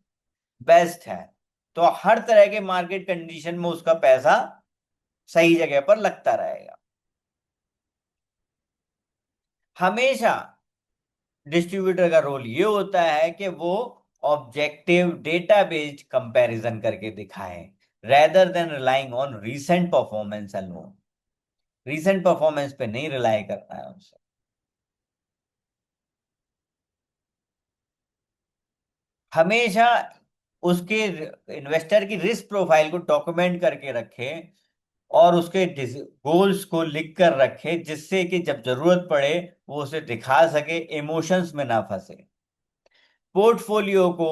बेस्ट है। तो हर तरह के मार्केट कंडीशन में उसका पैसा सही जगह पर लगता रहेगा। हमेशा डिस्ट्रीब्यूटर का रोल ये होता है कि वो ऑब्जेक्टिव डेटा बेस्ड कंपैरिजन करके दिखाए, rather than relying on recent performance alone. Recent performance पे नहीं रिलाई करना है उनसे। हमेशा उसके इन्वेस्टर की रिस्क प्रोफाइल को डॉक्यूमेंट करके रखे, और उसके गोल्स को लिख कर रखे, जिससे कि जब जरूरत पड़े वो उसे दिखा सके, इमोशंस में ना फंसे। पोर्टफोलियो को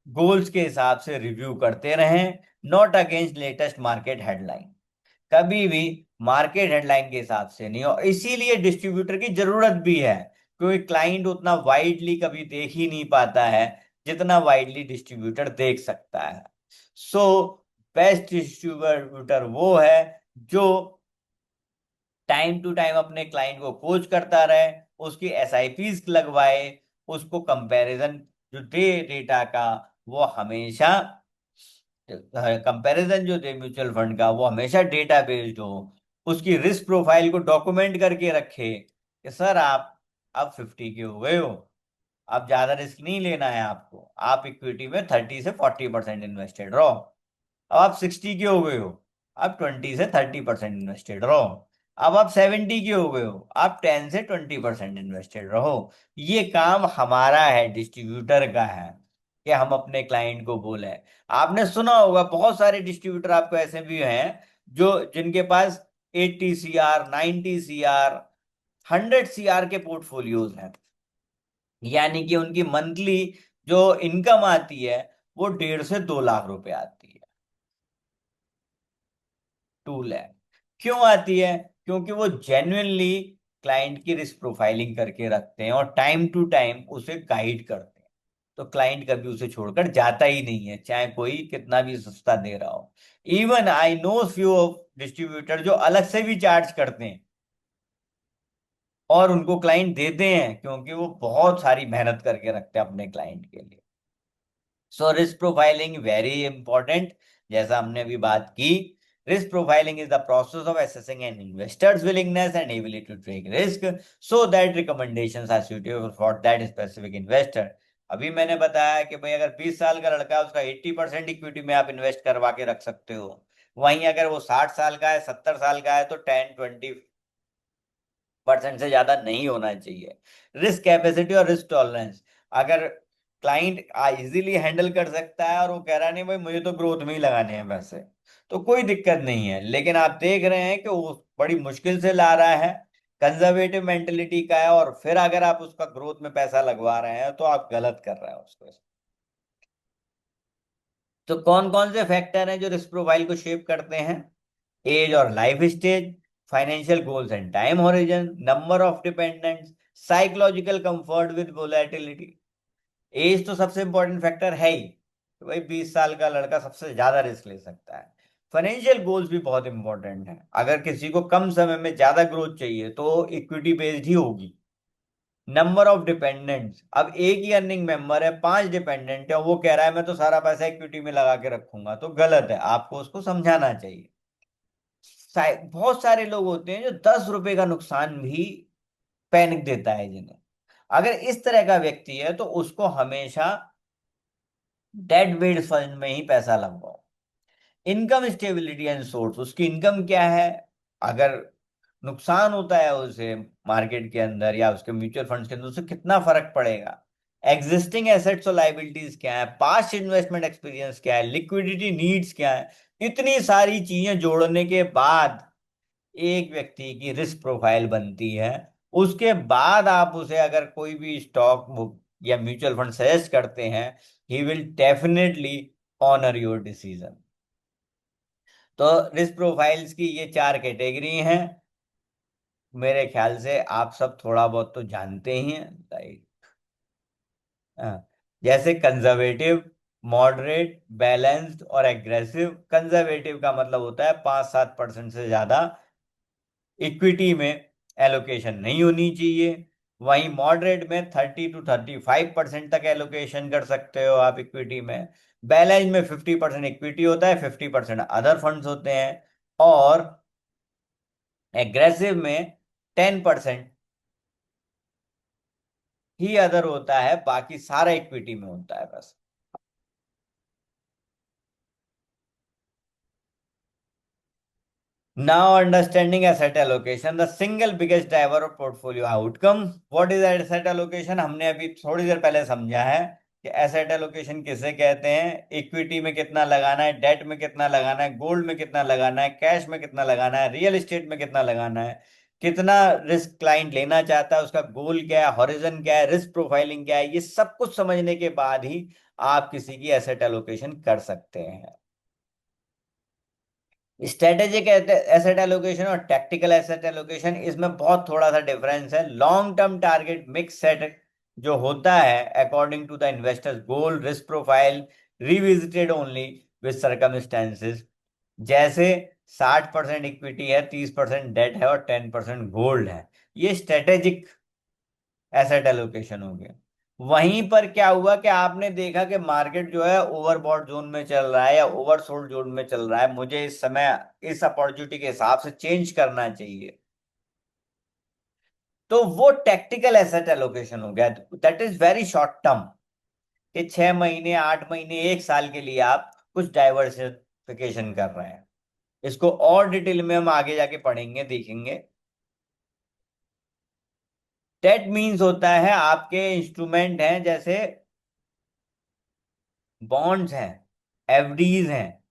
गोल्स के हिसाब से रिव्यू करते रहें, not against latest market headline. कभी भी मार्केट हेडलाइन के हिसाब से नहीं, और इसीलिए डिस्ट्रीब्यूटर की जरूरत भी है, क्योंकि क्लाइंट उतना वाइडली कभी देख ही नहीं पाता है जितना वाइडली डिस्ट्रीब्यूटर देख सकता है। सो बेस्ट डिस्ट्रीब्यूटर वो है जो टाइम टू टाइम अपने क्लाइंट को कोच करता रहे, उसकी एसआईपीज लगवाए, उसको कंपैरिजन जो दे डेटा का, वो हमेशा कंपैरिजन जो दे म्यूचुअल फंड का, वो हमेशा डेटा बेस्ड हो, उसकी रिस्क प्रोफाइल को डॉक्यूमेंट करके रखे कि सर आप अब 50 के हो गए हो, अब ज्यादा रिस्क नहीं लेना है आपको, आप इक्विटी में 30 से 40% इन्वेस्टेड रहो। अब आप 60 के हो गए हो, अब 20 से 30% इन्वेस्टेड रहो। अब आप 70 के हो गए हो, आप 10 से 20% इन्वेस्टेड रहो। ये काम हमारा है, डिस्ट्रीब्यूटर का है। कि हम अपने क्लाइंट को बोलें। आपने सुना होगा बहुत सारे डिस्ट्रीब्यूटर आपको ऐसे भी हैं जो जिनके पास 80 CR, 90 CR, 100 CR के पोर्टफोलियोज हैं। यानी कि उनकी मंथली जो इनकम आती है वो 1.5 से 2 लाख रुपए आती है। 2 लाख क्यों आती है? क्योंकि वो जेन्युइनली क्लाइंट की रिस्क प्रोफाइलिंग करके रखते हैं और टाइम टू टाइम उसे गाइड करते हैं। तो क्लाइंट कभी उसे छोड़कर जाता ही नहीं है, चाहे कोई कितना भी सस्ता दे रहा हो। Even I know few of distributor जो अलग से भी चार्ज करते हैं और उनको क्लाइंट देते हैं, क्योंकि वो बहुत सारी मेहनत करके रखते हैं अपने क्लाइंट के लिए। So risk profiling very important. जैसा हमने अभी बात की, risk profiling is the process of assessing an investor's willingness and ability to take risk so that recommendations are suitable for that specific investor. अभी मैंने बताया कि भाई अगर 20 साल का लड़का है उसका 80% इक्विटी में आप इन्वेस्ट करवा के रख सकते हो। वहीं अगर वो 60 साल का है, 70 साल का है, तो 10-20% से ज्यादा नहीं होना चाहिए। रिस्क कैपेसिटी और रिस्क टॉलरेंस, अगर क्लाइंट इजीली हैंडल कर सकता है और वो कह रहा है नहीं भाई मुझे तो ग्रोथ में ही लगाने हैं पैसे, तो कोई दिक्कत नहीं है। लेकिन आप देख रहे हैं कि वो बड़ी मुश्किल से ला रहा है, कंजर्वेटिव मेंटेलिटी का है, और फिर अगर आप उसका ग्रोथ में पैसा लगवा रहे हैं तो आप गलत कर रहे हैं उसको। तो कौन कौन से फैक्टर हैं जो रिस्क प्रोफाइल को शेप करते हैं? एज और life stage, financial goals and time horizon, number of dependents, psychological comfort with volatility. Age तो सबसे इंपॉर्टेंट फैक्टर है ही, तो भाई 20 साल का लड़का सबसे ज्यादा रिस्क ले सकता है। फाइनेंशियल गोल्स भी बहुत इंपॉर्टेंट है, अगर किसी को कम समय में ज्यादा ग्रोथ चाहिए तो इक्विटी बेस्ड ही होगी। नंबर ऑफ डिपेंडेंट्स, अब एक ही अर्निंग मेंबर है, 5 डिपेंडेंट है, वो कह रहा है मैं तो सारा पैसा इक्विटी में लगा के रखूंगा, तो गलत है, आपको उसको समझाना चाहिए। बहुत सारे लोग होते हैं जो 10 रुपए का नुकसान भी पैनिक देता है जिन्हें। अगर इस तरह का व्यक्ति है तो उसको हमेशा डेट बेड फंड में ही पैसा लगवाओ। इनकम स्टेबिलिटी एंड सोर्स, उसकी इनकम क्या है, अगर नुकसान होता है उसे मार्केट के अंदर या उसके म्यूचुअल फंड्स के अंदर, उसे कितना फर्क पड़ेगा। एग्जिस्टिंग एसेट्स और लाइबिलिटीज क्या है, पास्ट इन्वेस्टमेंट एक्सपीरियंस क्या है, लिक्विडिटी नीड्स क्या है। इतनी सारी चीजें जोड़ने के बाद एक व्यक्ति की रिस्क प्रोफाइल बनती है। उसके बाद आप उसे अगर कोई भी स्टॉक बुक या म्यूचुअल फंड सजेस्ट करते हैं, he will definitely honour your decision. तो रिस्क प्रोफाइल्स की ये 4 कैटेगरी हैं। मेरे ख्याल से आप सब थोड़ा बहुत तो जानते ही हैं, लाइक जैसे कंजर्वेटिव, मॉडरेट, बैलेंस्ड और एग्रेसिव। कंजर्वेटिव का मतलब होता है 5-7% से ज्यादा इक्विटी में एलोकेशन नहीं होनी चाहिए। वहीं मॉडरेट में 30 to 35% तक एलोकेशन कर सकते हो आप इक्विटी में। बैलेंस में 50% इक्विटी होता है, 50% अदर फंड्स होते हैं। और एग्रेसिव में 10% ही अदर होता है, बाकी सारा इक्विटी में होता है बस। Now understanding asset allocation, the single biggest driver of portfolio outcome. What is asset allocation? हमने अभी थोड़ी देर पहले समझा है कि एसेट एलोकेशन किसे कहते हैं। इक्विटी में कितना लगाना है, डेट में कितना लगाना है, गोल्ड में कितना लगाना है, कैश में कितना लगाना है, रियल एस्टेट में कितना लगाना है, कितना रिस्क क्लाइंट लेना चाहता है, उसका गोल क्या है, हॉरिजन क्या है, रिस्क प्रोफाइलिंग क्या है। ये सब कुछ समझने के बाद ही आप किसी की एसेट एलोकेशन कर सकते हैं। स्ट्रेटेजिक एसेट एलोकेशन और टैक्टिकल एसेट एलोकेशन, इसमें बहुत थोड़ा सा डिफरेंस है। Long term target mix set जो होता है according to the investor's goal, risk profile revisited only with circumstances. जैसे 60% इक्विटी है, 30% डेट है और 10% गोल्ड है, ये स्ट्रेटेजिक एसेट एलोकेशन हो गया। वहीं पर क्या हुआ कि आपने देखा कि मार्केट जो है ओवरबॉट जोन में चल रहा है या ओवरसोल्ड जोन में चल रहा है, मुझे इस समय इस अपॉर्चुनिटी के हिसाब से चेंज करना चाहिए, तो वो टैक्टिकल एसेट एलोकेशन हो गया। That is very short term, कि 6 महीने, 8 महीने, 1 साल के लिए आप कुछ डाइवर्सिफिकेशन कर रहे हैं। इसको और डिटेल में हम आगे जाके पढ़ेंगे, देखेंगे। डेट मीन्स होता है आपके इंस्ट्रूमेंट हैं, जैसे बॉन्ड्स हैं, एफडीज हैं,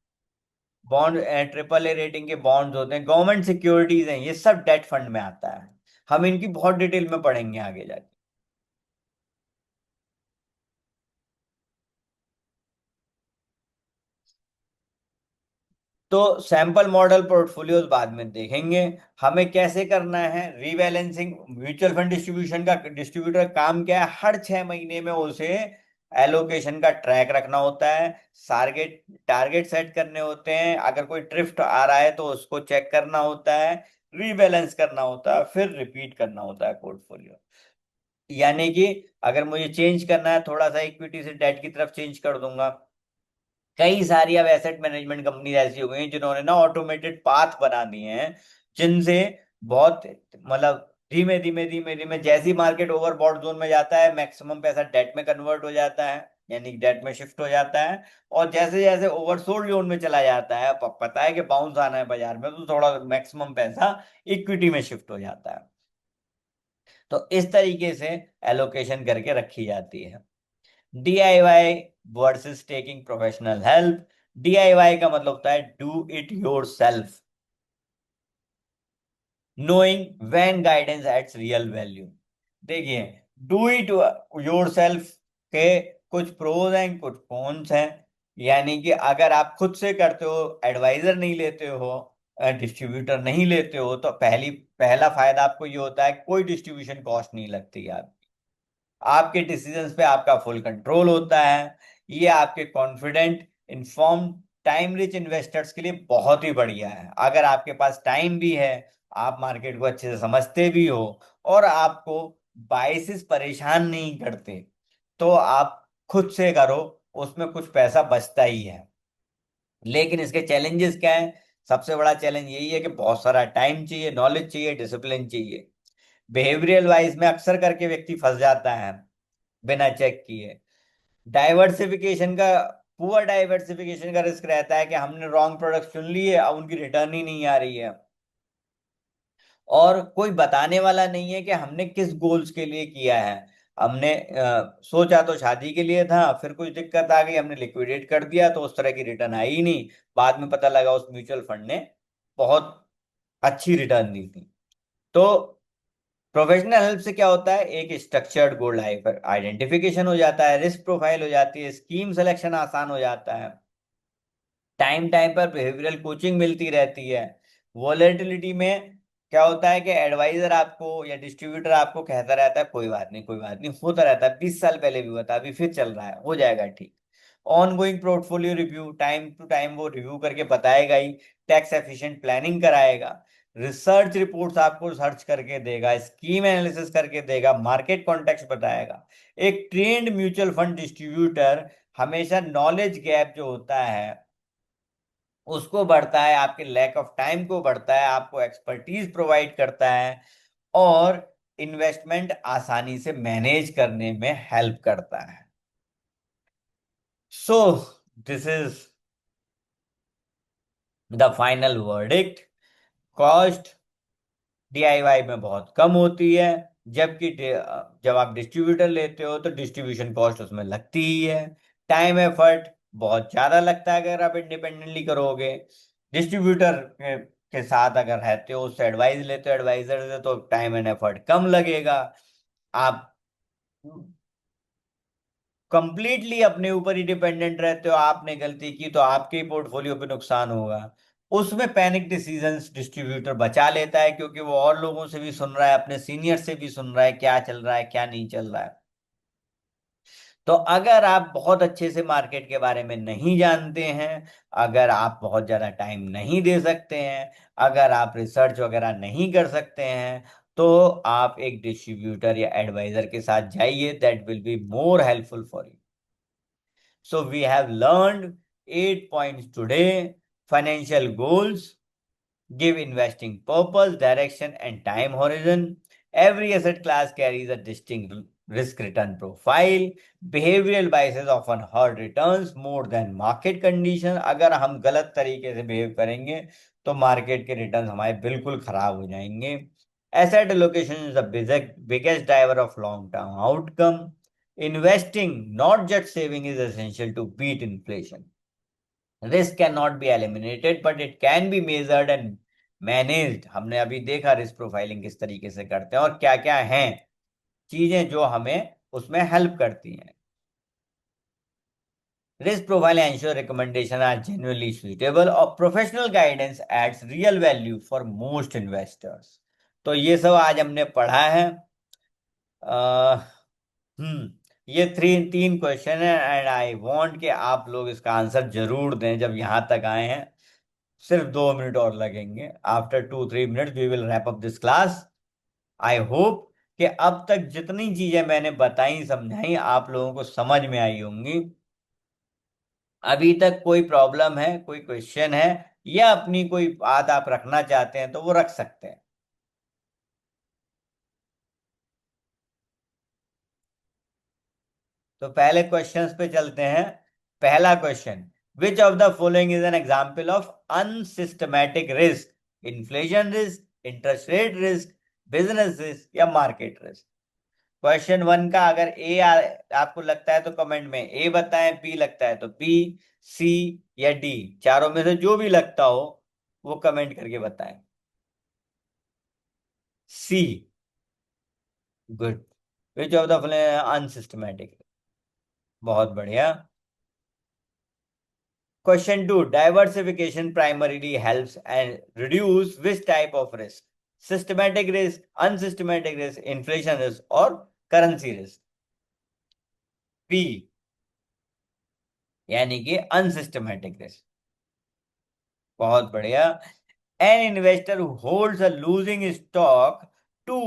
बॉन्ड ट्रिपल ए रेटिंग के बॉन्ड्स होते हैं, गवर्नमेंट सिक्योरिटीज हैं, ये सब डेट फंड में आता है। हम इनकी बहुत डिटेल में पढ़ेंगे आगे जाके। तो सैंपल मॉडल पोर्टफोलियोज बाद में देखेंगे। हमें कैसे करना है रीबैलेंसिंग। म्यूचुअल फंड डिस्ट्रीब्यूशन का डिस्ट्रीब्यूटर काम क्या है, हर 6 महीने में उसे एलोकेशन का ट्रैक रखना होता है, टारगेट टारगेट सेट करने होते हैं, अगर कोई ड्रिफ्ट आ रहा है तो उसको चेक करना होता है, रीबैलेंस करना होता है, फिर रिपीट करना होता है पोर्टफोलियो। यानी कि अगर मुझे चेंज करना है, थोड़ा सा इक्विटी से डेट की तरफ चेंज कर दूंगा। कई सारी अब एसेट मैनेजमेंट कंपनी ऐसी हो गई हैं जिन्होंने ना ऑटोमेटेड पाथ बना दिए हैं, जिनसे बहुत मतलब धीमे धीमे धीमे धीमे जैसी मार्केट ओवरबॉट जोन में जाता है, मैक्सिमम पैसा डेट में कन्वर्ट हो जाता है, यानी डेट में शिफ्ट हो जाता है। और जैसे जैसे ओवरसोल्ड जोन में चला जाता है, पता है कि बाउंस आना है बाजार में, तो थोड़ा मैक्सिमम पैसा इक्विटी में शिफ्ट हो जाता है। तो इस तरीके से एलोकेशन करके रखी जाती है। DIY versus taking professional help. DIY का मतलब होता है do it yourself, knowing when guidance adds real value. देखिए, डू इट योर सेल्फ के कुछ प्रोज हैं, कुछ कॉन्स हैं। यानी कि अगर आप खुद से करते हो, एडवाइजर नहीं लेते हो, डिस्ट्रीब्यूटर नहीं लेते हो, तो पहला फायदा आपको ये होता है, कोई डिस्ट्रीब्यूशन कॉस्ट नहीं लगती है। आपके डिसीजंस पे आपका फुल कंट्रोल होता है। ये आपके confident, inform, time rich investors के लिए बहुत ही बढ़िया है। अगर आपके पास टाइम भी है, आप मार्केट को अच्छे से समझते भी हो, और आपको बायसेस परेशान नहीं करते, तो आप खुद से करो, उसमें कुछ पैसा बचता ही है। लेकिन इसके चैलेंजेस क्या है? सबसे बड़ा चैलेंज यही है कि बहुत सारा टाइम चाहिए, नॉलेज चाहिए, डिसिप्लिन चाहिए। बिहेवियरल वाइज में अक्सर करके व्यक्ति फंस जाता है बिना चेक किए। डाइवर्सिफिकेशन का पुअर डाइवर्सिफिकेशन का रिस्क रहता है कि हमने रॉन्ग प्रोडक्ट चुन लिए, अब उनकी रिटर्न ही नहीं आ रही है, और कोई बताने वाला नहीं है कि हमने किस गोल्स के लिए किया है। हमने सोचा तो शादी के लिए था, फिर कुछ दिक्कत आ गई, हमने लिक्विडेट कर दिया, तो उस तरह की रिटर्न आई ही नहीं। बाद में पता लगा उस म्यूचुअल फंड ने बहुत अच्छी रिटर्न दी थी। तो प्रोफेशनल हेल्प से क्या होता है, एक स्ट्रक्चर्ड गोल लाइफ आइडेंटिफिकेशन हो जाता है, रिस्क प्रोफाइल हो जाती है, स्कीम सिलेक्शन आसान हो जाता है, टाइम टाइम पर बिहेवियरल कोचिंग मिलती रहती है। वॉलेटिलिटी में क्या होता है कि एडवाइजर आपको या डिस्ट्रीब्यूटर आपको कहता रहता है कोई बात नहीं, कोई बात नहीं, होता रहता है, 20 साल पहले भी हुआ था, अभी फिर चल रहा है, हो जाएगा ठीक। Ongoing portfolio review, time to time वो रिव्यू करके बताएगा ही। टैक्स एफिशिएंट प्लानिंग कराएगा। रिसर्च रिपोर्ट्स आपको सर्च करके देगा, स्कीम एनालिसिस करके देगा, मार्केट कॉन्टेक्स्ट बताएगा। एक ट्रेंड म्यूचुअल फंड डिस्ट्रीब्यूटर हमेशा नॉलेज गैप जो होता है उसको बढ़ता है, आपके लैक ऑफ टाइम को बढ़ता है, आपको एक्सपर्टीज प्रोवाइड करता है, और इन्वेस्टमेंट आसानी से मैनेज करने में हेल्प करता है। So this is the final verdict. Cost DIY में बहुत कम होती है, जबकि जब आप डिस्ट्रीब्यूटर लेते हो तो डिस्ट्रीब्यूशन कॉस्ट उसमें लगती ही है। टाइम एफर्ट बहुत ज्यादा लगता है अगर आप इंडिपेंडेंटली करोगे। डिस्ट्रीब्यूटर के साथ अगर रहते हो, उससे एडवाइस लेते हो एडवाइजर से, तो टाइम एंड एफर्ट कम लगेगा। आप कंप्लीटली अपने ऊपर ही डिपेंडेंट रहते हो, आपने गलती की तो आपके ही पोर्टफोलियो पे नुकसान होगा। उसमें पैनिक डिसीजंस डिस्ट्रीब्यूटर बचा लेता है, क्योंकि वो और लोगों से भी सुन रहा है, अपने सीनियर से भी सुन रहा है क्या चल रहा है क्या नहीं चल रहा है। तो अगर आप बहुत अच्छे से मार्केट के बारे में नहीं जानते हैं, अगर आप बहुत ज्यादा टाइम नहीं दे सकते हैं, अगर आप रिसर्च वगैरह नहीं कर सकते हैं, तो आप एक डिस्ट्रीब्यूटर या एडवाइजर के साथ जाइए, that will be more helpful for you. So we have learned 8 points today. Financial goals give investing purpose, direction, and time horizon. Every asset class carries a distinct risk return profile. Behavioral biases often hurt returns more than market condition. अगर हम गलत तरीके से behave करेंगे तो market के return हमारे बिल्कुल खराब हो जाएंगे। Asset allocation is the biggest driver of long term outcome. Investing, not just saving, is essential to beat inflation. Risk cannot be eliminated, but it can be measured and managed. हमने अभी देखा risk profiling किस तरीके से करते हैं और क्या क्या हैं चीजें जो हमें उसमें हेल्प करती हैं. Risk profile ensure recommendation are genuinely suitable और professional guidance adds real value for most investors. तो ये सब आज हमने पढ़ा है. ये तीन क्वेश्चन है एंड आई वांट कि आप लोग इसका आंसर जरूर दें जब यहां तक आए हैं. सिर्फ 2 मिनट और लगेंगे. After 2-3 minute we will wrap up this class. I hope कि अब तक जितनी चीजें मैंने बताई समझाई आप लोगों को समझ में आई होंगी. अभी तक कोई प्रॉब्लम है, कोई क्वेश्चन है, या अपनी कोई बात आप रखना चाहते हैं तो वो रख सकते हैं. तो पहले क्वेश्चंस पे चलते हैं. पहला question, which of the following is an example of unsystematic risk? Inflation risk, interest rate risk, business risk या मार्केट रिस्क? क्वेश्चन वन का अगर आपको लगता है तो कमेंट में ए बताएं, बी लगता है तो बी, सी या डी, चारों में से जो भी लगता हो वो कमेंट करके बताएं. C. Good. Which of the unsystematic. बहुत बढ़िया. Question two, diversification primarily helps and reduce which type of risk? Systematic risk, unsystematic risk, inflation risk or currency risk? B, यानी कि अनसिस्टमैटिक रिस्क. बहुत बढ़िया. An investor who holds a losing stock too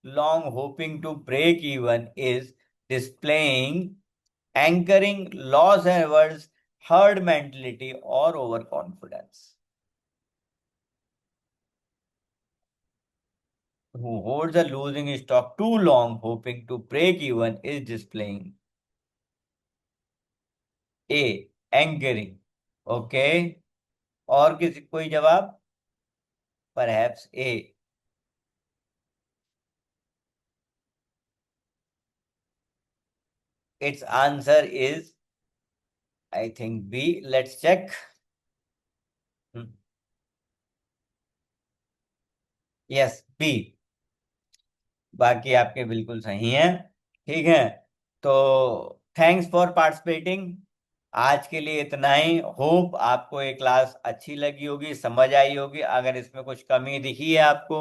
long hoping to break even is displaying anchoring, loss averse, herd mentality or overconfidence? Who holds a losing stock too long hoping to break even is displaying A, anchoring. Okay. और किसी कोई जवाब? Perhaps A. Its answer is, I think, B. Let's check. Yes, B. बाकी आपके बिल्कुल सही हैं. ठीक है. तो थैंक्स फॉर पार्टिसिपेटिंग. आज के लिए इतना ही. होप आपको ये क्लास अच्छी लगी होगी, समझ आई होगी. अगर इसमें कुछ कमी दिखी है आपको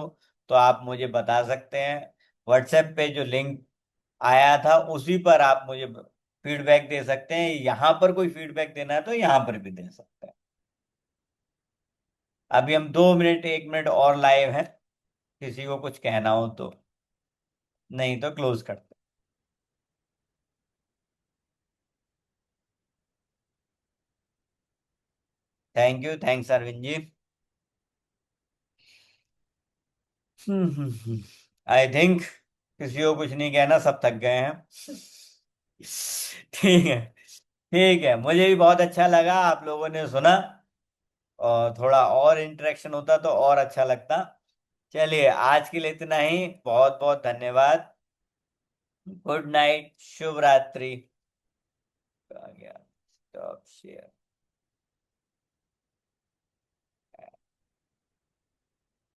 तो आप मुझे बता सकते हैं. व्हाट्सएप पे जो लिंक आया था उसी पर आप मुझे फीडबैक दे सकते हैं. यहाँ पर कोई फीडबैक देना है तो यहाँ पर भी दे सकते हैं. अभी हम 2 मिनट 1 मिनट और लाइव हैं. किसी को कुछ कहना हो तो, नहीं तो क्लोज करते. Thank you. Thanks Arvind ji. I think किसी को कुछ नहीं कहना, सब थक गए हैं. ठीक है. ठीक है, मुझे भी बहुत अच्छा लगा आप लोगों ने सुना. और थोड़ा और इंटरेक्शन होता तो और अच्छा लगता. चलिए, आज के लिए इतना ही. बहुत बहुत धन्यवाद. गुड नाइट, शुभ रात्रि. आ गया. Stop share.